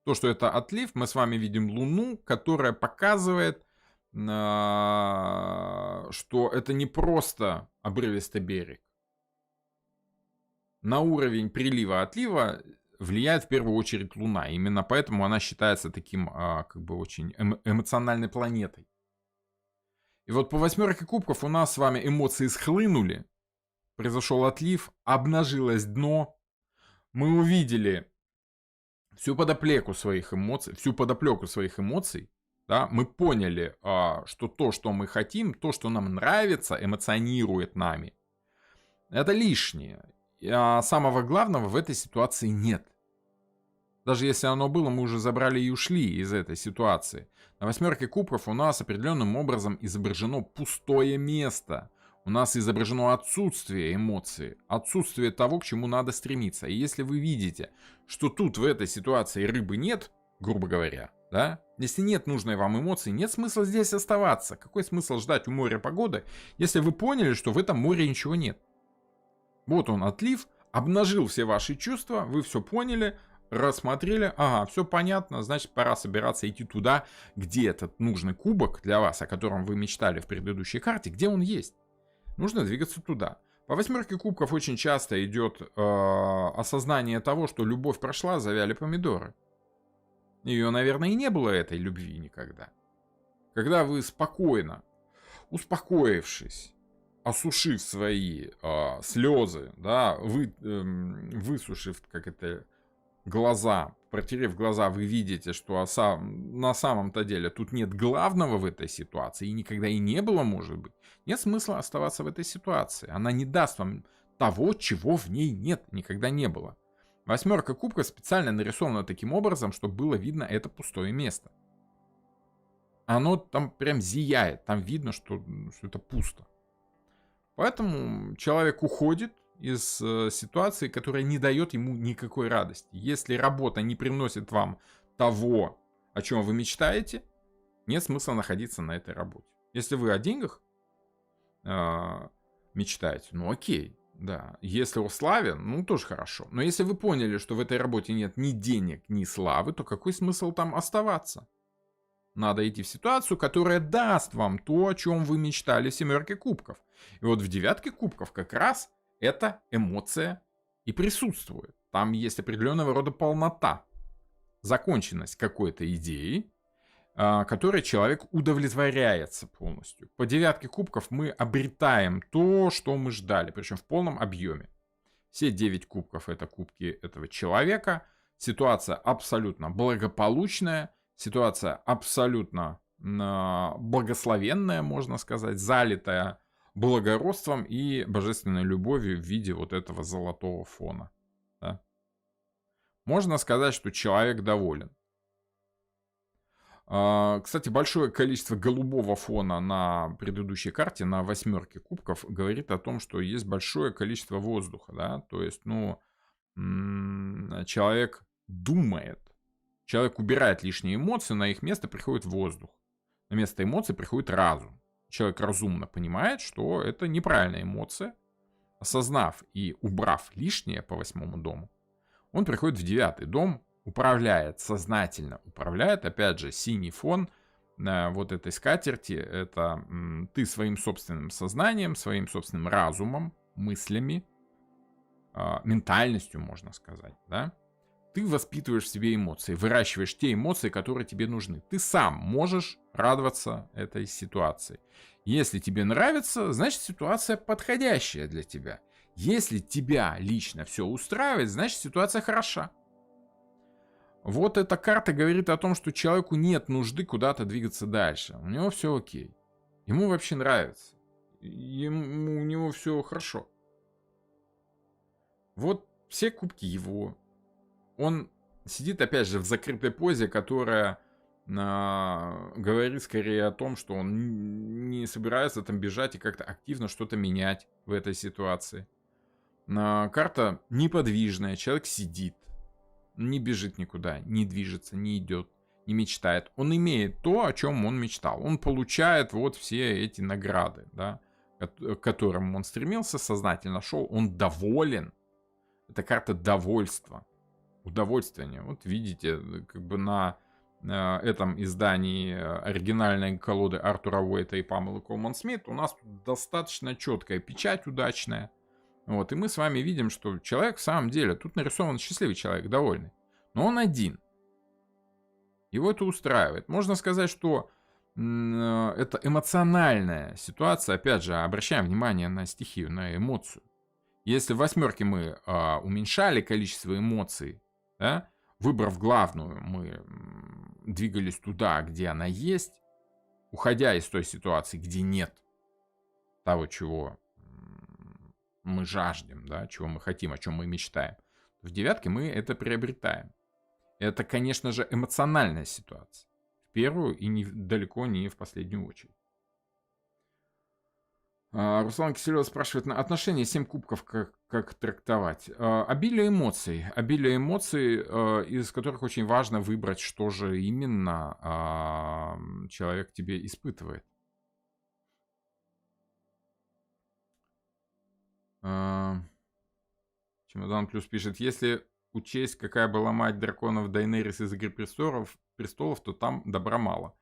То, что это отлив, мы с вами видим Луну, которая показывает, что это не просто обрывистый берег. На уровень прилива-отлива влияет в первую очередь Луна. Именно поэтому она считается таким, как бы, очень эмоциональной планетой. И вот по восьмерке кубков у нас с вами эмоции схлынули, произошел отлив, обнажилось дно, мы увидели всю подоплеку своих эмоций, да, мы поняли, что то, что мы хотим, то, что нам нравится, эмоционирует нами, Это лишнее. А самого главного в этой ситуации нет. Даже если оно было, мы уже забрали и ушли из этой ситуации. На восьмерке кубков у нас определенным образом изображено пустое место. У нас изображено отсутствие эмоций, отсутствие того, к чему надо стремиться. И если вы видите, что тут в этой ситуации рыбы нет, грубо говоря, да, если нет нужной вам эмоции, нет смысла здесь оставаться. Какой смысл ждать у моря погоды, если вы поняли, что в этом море ничего нет? Вот он, отлив, обнажил все ваши чувства, вы все поняли, рассмотрели, ага, все понятно, значит, пора собираться идти туда, где этот нужный кубок для вас, о котором вы мечтали в предыдущей карте, где он есть. Нужно двигаться туда. По восьмерке кубков очень часто идет осознание того, что любовь прошла, завяли помидоры. Ее, наверное, и не было, этой любви, никогда. Когда вы спокойно, успокоившись, осушив свои слезы, да, высушив, как это, глаза, протерев глаза, вы видите, что на самом-то деле тут нет главного в этой ситуации, и никогда и не было, может быть. Нет смысла оставаться в этой ситуации. Она не даст вам того, чего в ней нет, никогда не было. Восьмерка кубков специально нарисована таким образом, чтобы было видно это пустое место. Оно там прям зияет, там видно, что это пусто. Поэтому человек уходит из ситуации, которая не дает ему никакой радости. Если работа не приносит вам того, о чем вы мечтаете, нет смысла находиться на этой работе. Если вы о деньгах мечтаете, ну окей, да. Если о славе, ну тоже хорошо. Но если вы поняли, что в этой работе нет ни денег, ни славы, то какой смысл там оставаться? Надо идти в ситуацию, которая даст вам то, о чем вы мечтали в семерке кубков. И вот в девятке кубков как раз эта эмоция и присутствует. Там есть определенного рода полнота, законченность какой-то идеи, которой человек удовлетворяется полностью. По девятке кубков мы обретаем то, что мы ждали, причем в полном объеме. Все 9 кубков — это кубки этого человека. Ситуация абсолютно благополучная, ситуация абсолютно благословенная, можно сказать, залитая благородством и божественной любовью в виде вот этого золотого фона. Да? Можно сказать, что человек доволен. Кстати, большое количество голубого фона на предыдущей карте, на восьмерке кубков, говорит о том, что есть большое количество воздуха. Да? То есть, человек думает. Человек убирает лишние эмоции, на их место приходит воздух. На место эмоций приходит разум. Человек разумно понимает, что это неправильная эмоция. Осознав и убрав лишнее по восьмому дому, он приходит в девятый дом, управляет, сознательно управляет. Опять же, синий фон вот этой скатерти — это ты своим собственным сознанием, своим собственным разумом, мыслями, ментальностью, можно сказать, да? Ты воспитываешь в себе эмоции, выращиваешь те эмоции, которые тебе нужны. Ты сам можешь радоваться этой ситуации. Если тебе нравится, значит ситуация подходящая для тебя. Если тебя лично все устраивает, значит ситуация хороша. Вот эта карта говорит о том, что человеку нет нужды куда-то двигаться дальше. У него все окей. Ему вообще нравится. У него все хорошо. Вот все кубки его. Он сидит, опять же, в закрытой позе, которая говорит скорее о том, что он не собирается там бежать и как-то активно что-то менять в этой ситуации. Карта неподвижная, человек сидит, не бежит никуда, не движется, не идет, не мечтает. Он имеет то, о чем он мечтал. Он получает вот все эти награды, да, к которым он стремился, сознательно шел. Он доволен. Это карта довольства. Удовольствие. Вот видите, как бы на этом издании оригинальной колоды Артура Уэйта и Памелы Колман Смит у нас тут достаточно четкая печать удачная. Вот, и мы с вами видим, что человек в самом деле, тут нарисован счастливый человек, довольный. Но он один. Его это устраивает. Можно сказать, что это эмоциональная ситуация. Опять же, обращаем внимание на стихию, на эмоцию. Если в восьмерке мы уменьшали количество эмоций, да, выбрав главную, мы двигались туда, где она есть, уходя из той ситуации, где нет того, чего мы жаждем, да, чего мы хотим, о чем мы мечтаем. В девятке мы это приобретаем. Это, конечно же, эмоциональная ситуация. В первую и далеко не в последнюю очередь. Руслан Киселев спрашивает, на отношения 7 кубков как трактовать? Обилие эмоций. Обилие эмоций, из которых очень важно выбрать, что же именно человек тебе испытывает. Чемодан Плюс пишет, если учесть, какая была мать драконов Дайнерис из «Игры престолов», то там добра мало.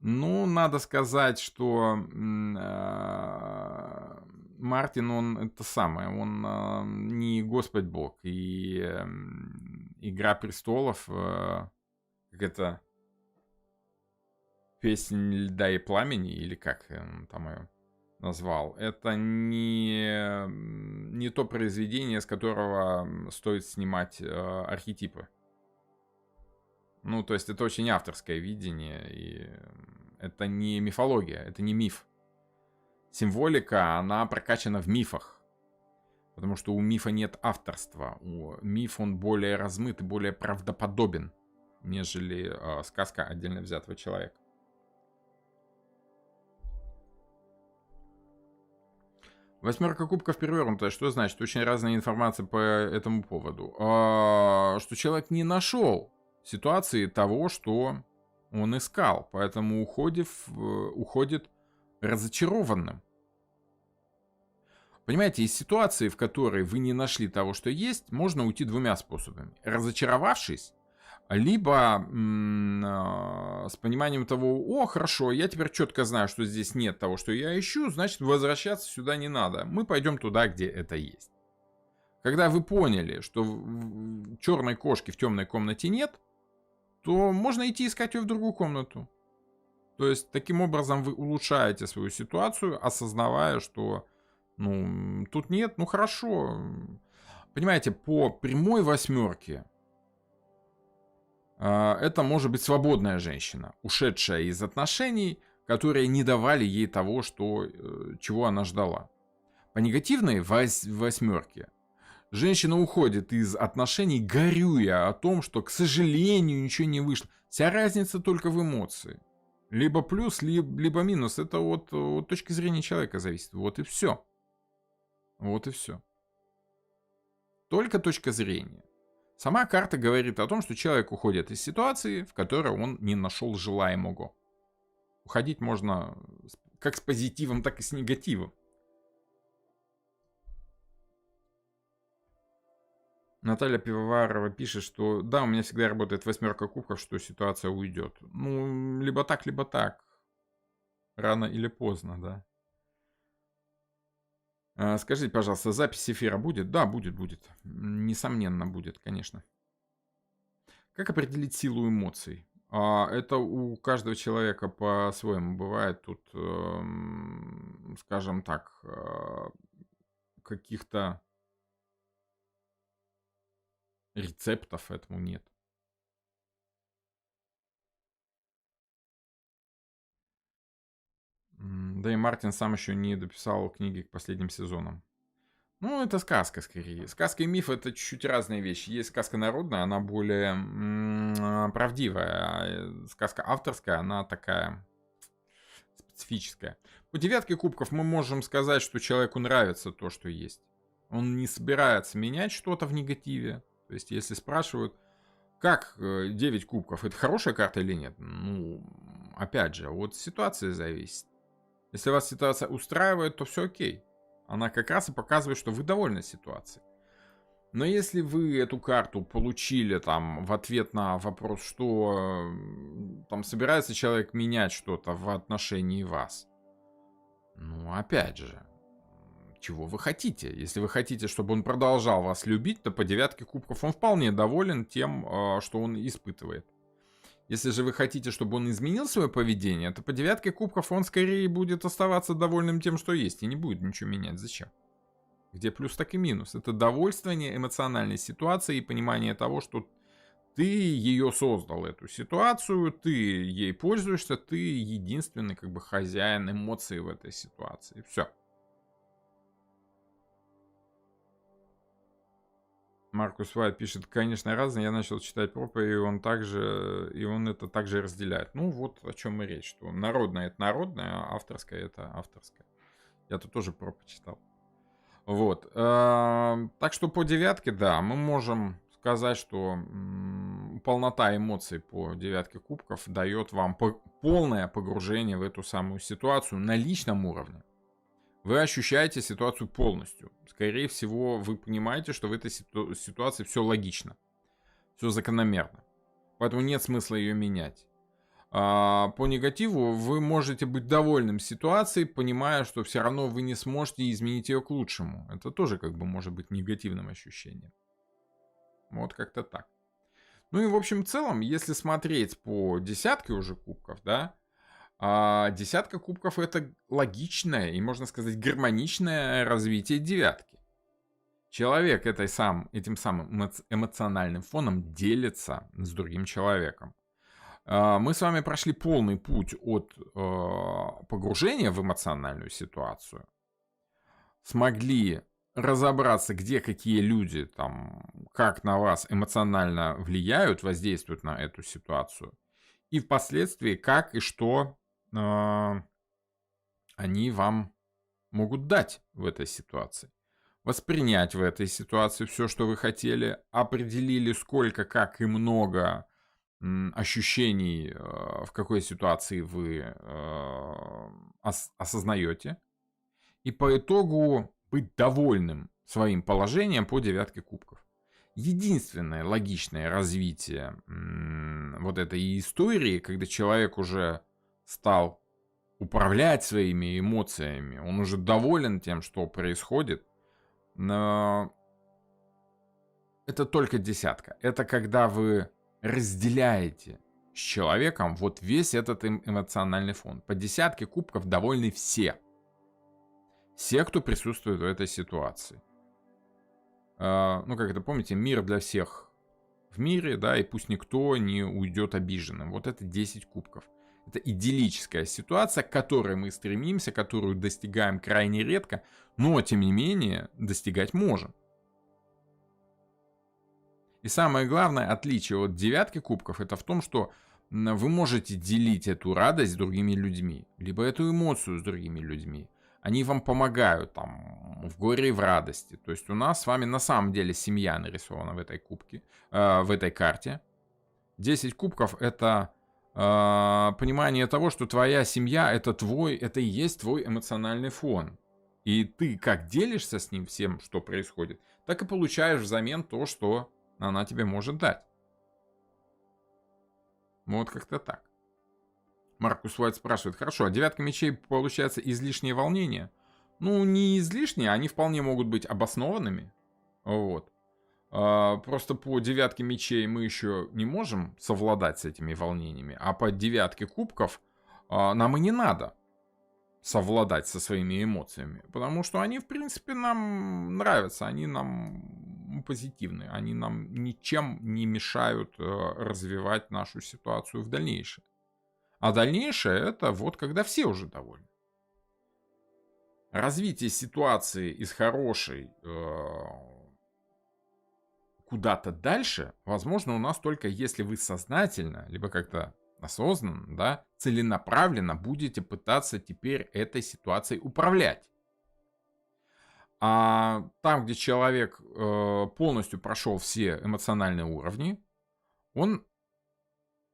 Ну, надо сказать, что Мартин, он это самое, он не Господь Бог. И «Игра престолов», как это, «Песнь льда и пламени», или как он там ее назвал, это не то произведение, с которого стоит снимать архетипы. Ну, то есть это очень авторское видение, и это не мифология, это не миф. Символика, она прокачана в мифах, потому что у мифа нет авторства. Миф, он более размыт и более правдоподобен, нежели сказка отдельно взятого человека. Восьмерка кубков перевернутая. Что значит? Очень разная информация по этому поводу. Что человек не нашел ситуации того, что он искал. Поэтому уходит разочарованным. Понимаете, из ситуации, в которой вы не нашли того, что есть, можно уйти двумя способами. Разочаровавшись, либо с пониманием того, о, хорошо, я теперь четко знаю, что здесь нет того, что я ищу, значит, возвращаться сюда не надо. Мы пойдем туда, где это есть. Когда вы поняли, что черной кошки в темной комнате нет, то можно идти искать ее в другую комнату. То есть, таким образом вы улучшаете свою ситуацию, осознавая, что тут нет, ну хорошо. Понимаете, по прямой восьмерке это может быть свободная женщина, ушедшая из отношений, которые не давали ей того, чего она ждала. По негативной восьмерке женщина уходит из отношений, горюя о том, что, к сожалению, ничего не вышло. Вся разница только в эмоции. Либо плюс, либо минус. Это от точки зрения человека зависит. Вот и все. Вот и все. Только точка зрения. Сама карта говорит о том, что человек уходит из ситуации, в которой он не нашел желаемого. Уходить можно как с позитивом, так и с негативом. Наталья Пивоварова пишет, что да, у меня всегда работает восьмерка кубков, что ситуация уйдет. Ну, либо так, либо так. Рано или поздно, да. Скажите, пожалуйста, запись эфира будет? Да, будет. Несомненно, будет, конечно. Как определить силу эмоций? Это у каждого человека по-своему бывает. Тут, скажем так, каких-то рецептов этому нет. Да и Мартин сам еще не дописал книги к последним сезонам. Ну, это сказка скорее. Сказка и миф — это чуть-чуть разные вещи. Есть сказка народная, она более правдивая. А сказка авторская, она такая специфическая. По девятке кубков мы можем сказать, что человеку нравится то, что есть. Он не собирается менять что-то в негативе. То есть, если спрашивают, как 9 кубков, это хорошая карта или нет? Ну, опять же, от ситуации зависит. Если вас ситуация устраивает, то все окей. Она как раз и показывает, что вы довольны ситуацией. Но если вы эту карту получили там в ответ на вопрос, что там собирается человек менять что-то в отношении вас, ну опять же, чего вы хотите? Если вы хотите, чтобы он продолжал вас любить, то по девятке кубков он вполне доволен тем, что он испытывает. Если же вы хотите, чтобы он изменил свое поведение, то по девятке кубков он скорее будет оставаться довольным тем, что есть, и не будет ничего менять. Зачем? Где плюс, так и минус. Это довольствование эмоциональной ситуацией и понимание того, что ты ее создал, эту ситуацию, ты ей пользуешься, ты единственный как бы хозяин эмоций в этой ситуации. Все. Маркус Уайт пишет, конечно, разные. Я начал читать проповедь, и он это также разделяет. Ну, вот о чем и речь, что народное это народное, а авторское это авторское. Я тут тоже проповедь читал. Вот. Так что по девятке, да, мы можем сказать, что полнота эмоций по девятке кубков дает вам полное погружение в эту самую ситуацию на личном уровне. Вы ощущаете ситуацию полностью. Скорее всего, вы понимаете, что в этой ситуации все логично, все закономерно. Поэтому нет смысла ее менять. По негативу вы можете быть довольным ситуацией, понимая, что все равно вы не сможете изменить ее к лучшему. Это тоже как бы может быть негативным ощущением. Вот как-то так. Ну и в общем в целом, если смотреть по десятке уже кубков, да, десятка кубков это логичное и, можно сказать, гармоничное развитие девятки. Человек этим самым эмоциональным фоном делится с другим человеком. Мы с вами прошли полный путь от погружения в эмоциональную ситуацию. Смогли разобраться, где какие люди, там, как на вас эмоционально влияют, воздействуют на эту ситуацию. И впоследствии, как и что они вам могут дать в этой ситуации. Воспринять в этой ситуации все, что вы хотели, определили, сколько, как и много ощущений, в какой ситуации вы осознаете. И по итогу быть довольным своим положением по девятке кубков. Единственное логичное развитие вот этой истории, когда человек уже стал управлять своими эмоциями, он уже доволен тем, что происходит, но это только десятка. Это когда вы разделяете с человеком вот весь этот эмоциональный фон. По десятке кубков довольны все. Все, кто присутствует в этой ситуации. Ну, как это помните, мир для всех в мире, да, и пусть никто не уйдет обиженным. Вот это 10 кубков. Это идиллическая ситуация, к которой мы стремимся, которую достигаем крайне редко, но, тем не менее, достигать можем. И самое главное отличие от девятки кубков, это в том, что вы можете делить эту радость с другими людьми, либо эту эмоцию с другими людьми. Они вам помогают там в горе и в радости. То есть у нас с вами на самом деле семья нарисована в этой в этой карте. 10 кубков это понимание того, что твоя семья это и есть твой эмоциональный фон. И ты как делишься с ним всем, что происходит, так и получаешь взамен то, что она тебе может дать. Вот как-то так. Маркус Уайт спрашивает, хорошо, а девятка мечей получается излишнее волнение? Ну, не излишние, они вполне могут быть обоснованными. Вот. Просто по девятке мечей мы еще не можем совладать с этими волнениями, а по девятке кубков нам и не надо совладать со своими эмоциями, потому что они, в принципе, нам нравятся, они нам позитивны, они нам ничем не мешают развивать нашу ситуацию в дальнейшем. А дальнейшее это вот когда все уже довольны. Развитие ситуации из хорошей куда-то дальше, возможно, у нас только если вы сознательно, либо как-то осознанно, да, целенаправленно будете пытаться теперь этой ситуацией управлять. А там, где человек полностью прошел все эмоциональные уровни, он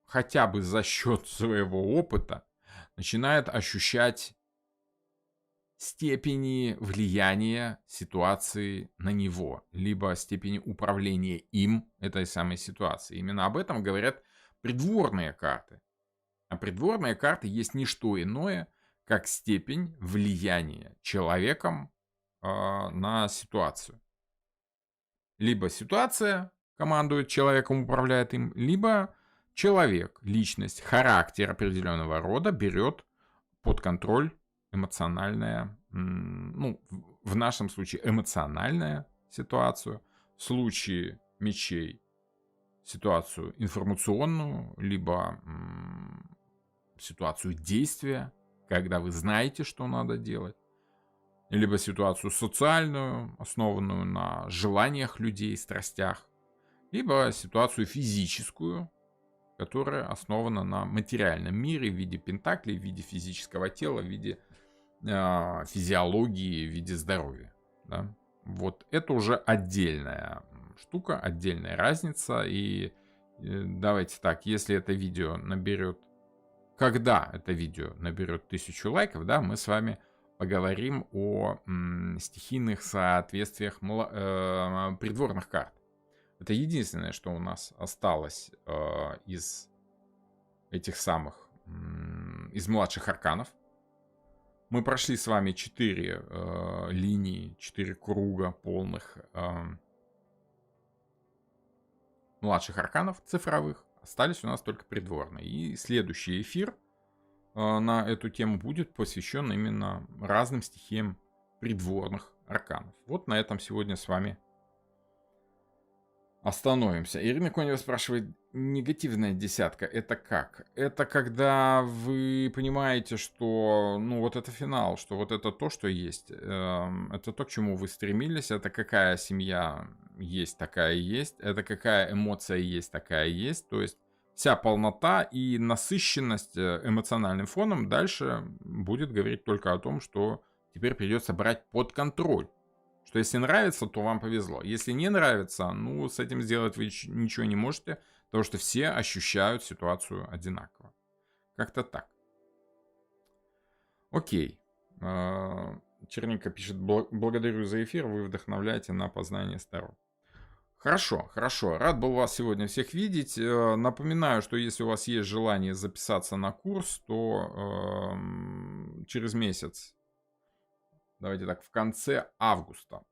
хотя бы за счет своего опыта начинает ощущать степени влияния ситуации на него, либо степени управления им, этой самой ситуацией. Именно об этом говорят придворные карты. А придворные карты есть не что иное, как степень влияния человеком на ситуацию. Либо ситуация командует человеком, управляет им, либо человек, личность, характер определенного рода берет под контроль эмоциональная, ну, в нашем случае эмоциональная ситуацию, в случае мечей ситуацию информационную, либо ситуацию действия, когда вы знаете, что надо делать. либо ситуацию социальную, основанную на желаниях людей, страстях, либо ситуацию физическую, которая основана на материальном мире в виде пентаклей, в виде физического тела, в виде физиологии, в виде здоровья. Да? Вот это уже отдельная штука, отдельная разница. И давайте так, если это видео наберет, когда это видео наберет 1000 лайков, да, мы с вами поговорим о стихийных соответствиях придворных карт. Это единственное, что у нас осталось из этих самых, из младших арканов. Мы прошли с вами 4 линии, 4 круга полных младших арканов цифровых. Остались у нас только придворные. И следующий эфир на эту тему будет посвящен именно разным стихиям придворных арканов. Вот на этом сегодня с вами остановимся. Ирина Конева спрашивает, негативная десятка, это как? Это когда вы понимаете, что, ну, вот это финал, что вот это то, что есть, это то, к чему вы стремились, это какая семья есть, такая есть, это какая эмоция есть, такая есть, то есть вся полнота и насыщенность эмоциональным фоном дальше будет говорить только о том, что теперь придется брать под контроль. Что если нравится, то вам повезло. Если не нравится, ну, с этим сделать вы ничего не можете, потому что все ощущают ситуацию одинаково. Как-то так. Окей. Черненько пишет, благодарю за эфир, вы вдохновляете на познание сторон. Хорошо, хорошо. Рад был вас сегодня всех видеть. Напоминаю, что если у вас есть желание записаться на курс, то через месяц, давайте так, в конце августа,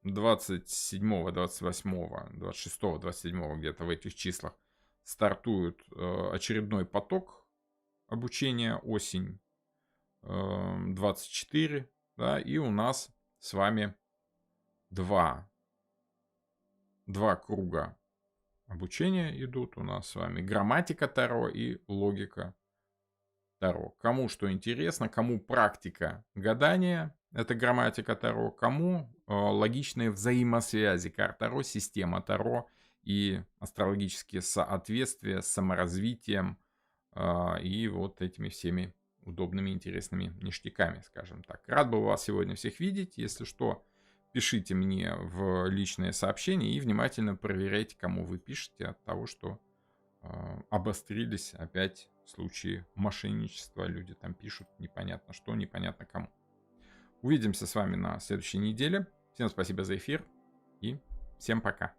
27, 28, 26, 27 где-то в этих числах стартует очередной поток обучения осень 24, да, и у нас с вами два круга обучения идут у нас с вами. Грамматика Таро и логика Таро. Кому что интересно, кому практика гадания, это грамматика Таро, кому логичные взаимосвязи карт Таро, система Таро и астрологические соответствия с саморазвитием и вот этими всеми удобными, интересными ништяками, скажем так. Рад был вас сегодня всех видеть. Если что, пишите мне в личные сообщения и внимательно проверяйте, кому вы пишете, от того, что обострились опять случаи мошенничества. Люди там пишут непонятно что, непонятно кому. Увидимся с вами на следующей неделе. Всем спасибо за эфир и всем пока.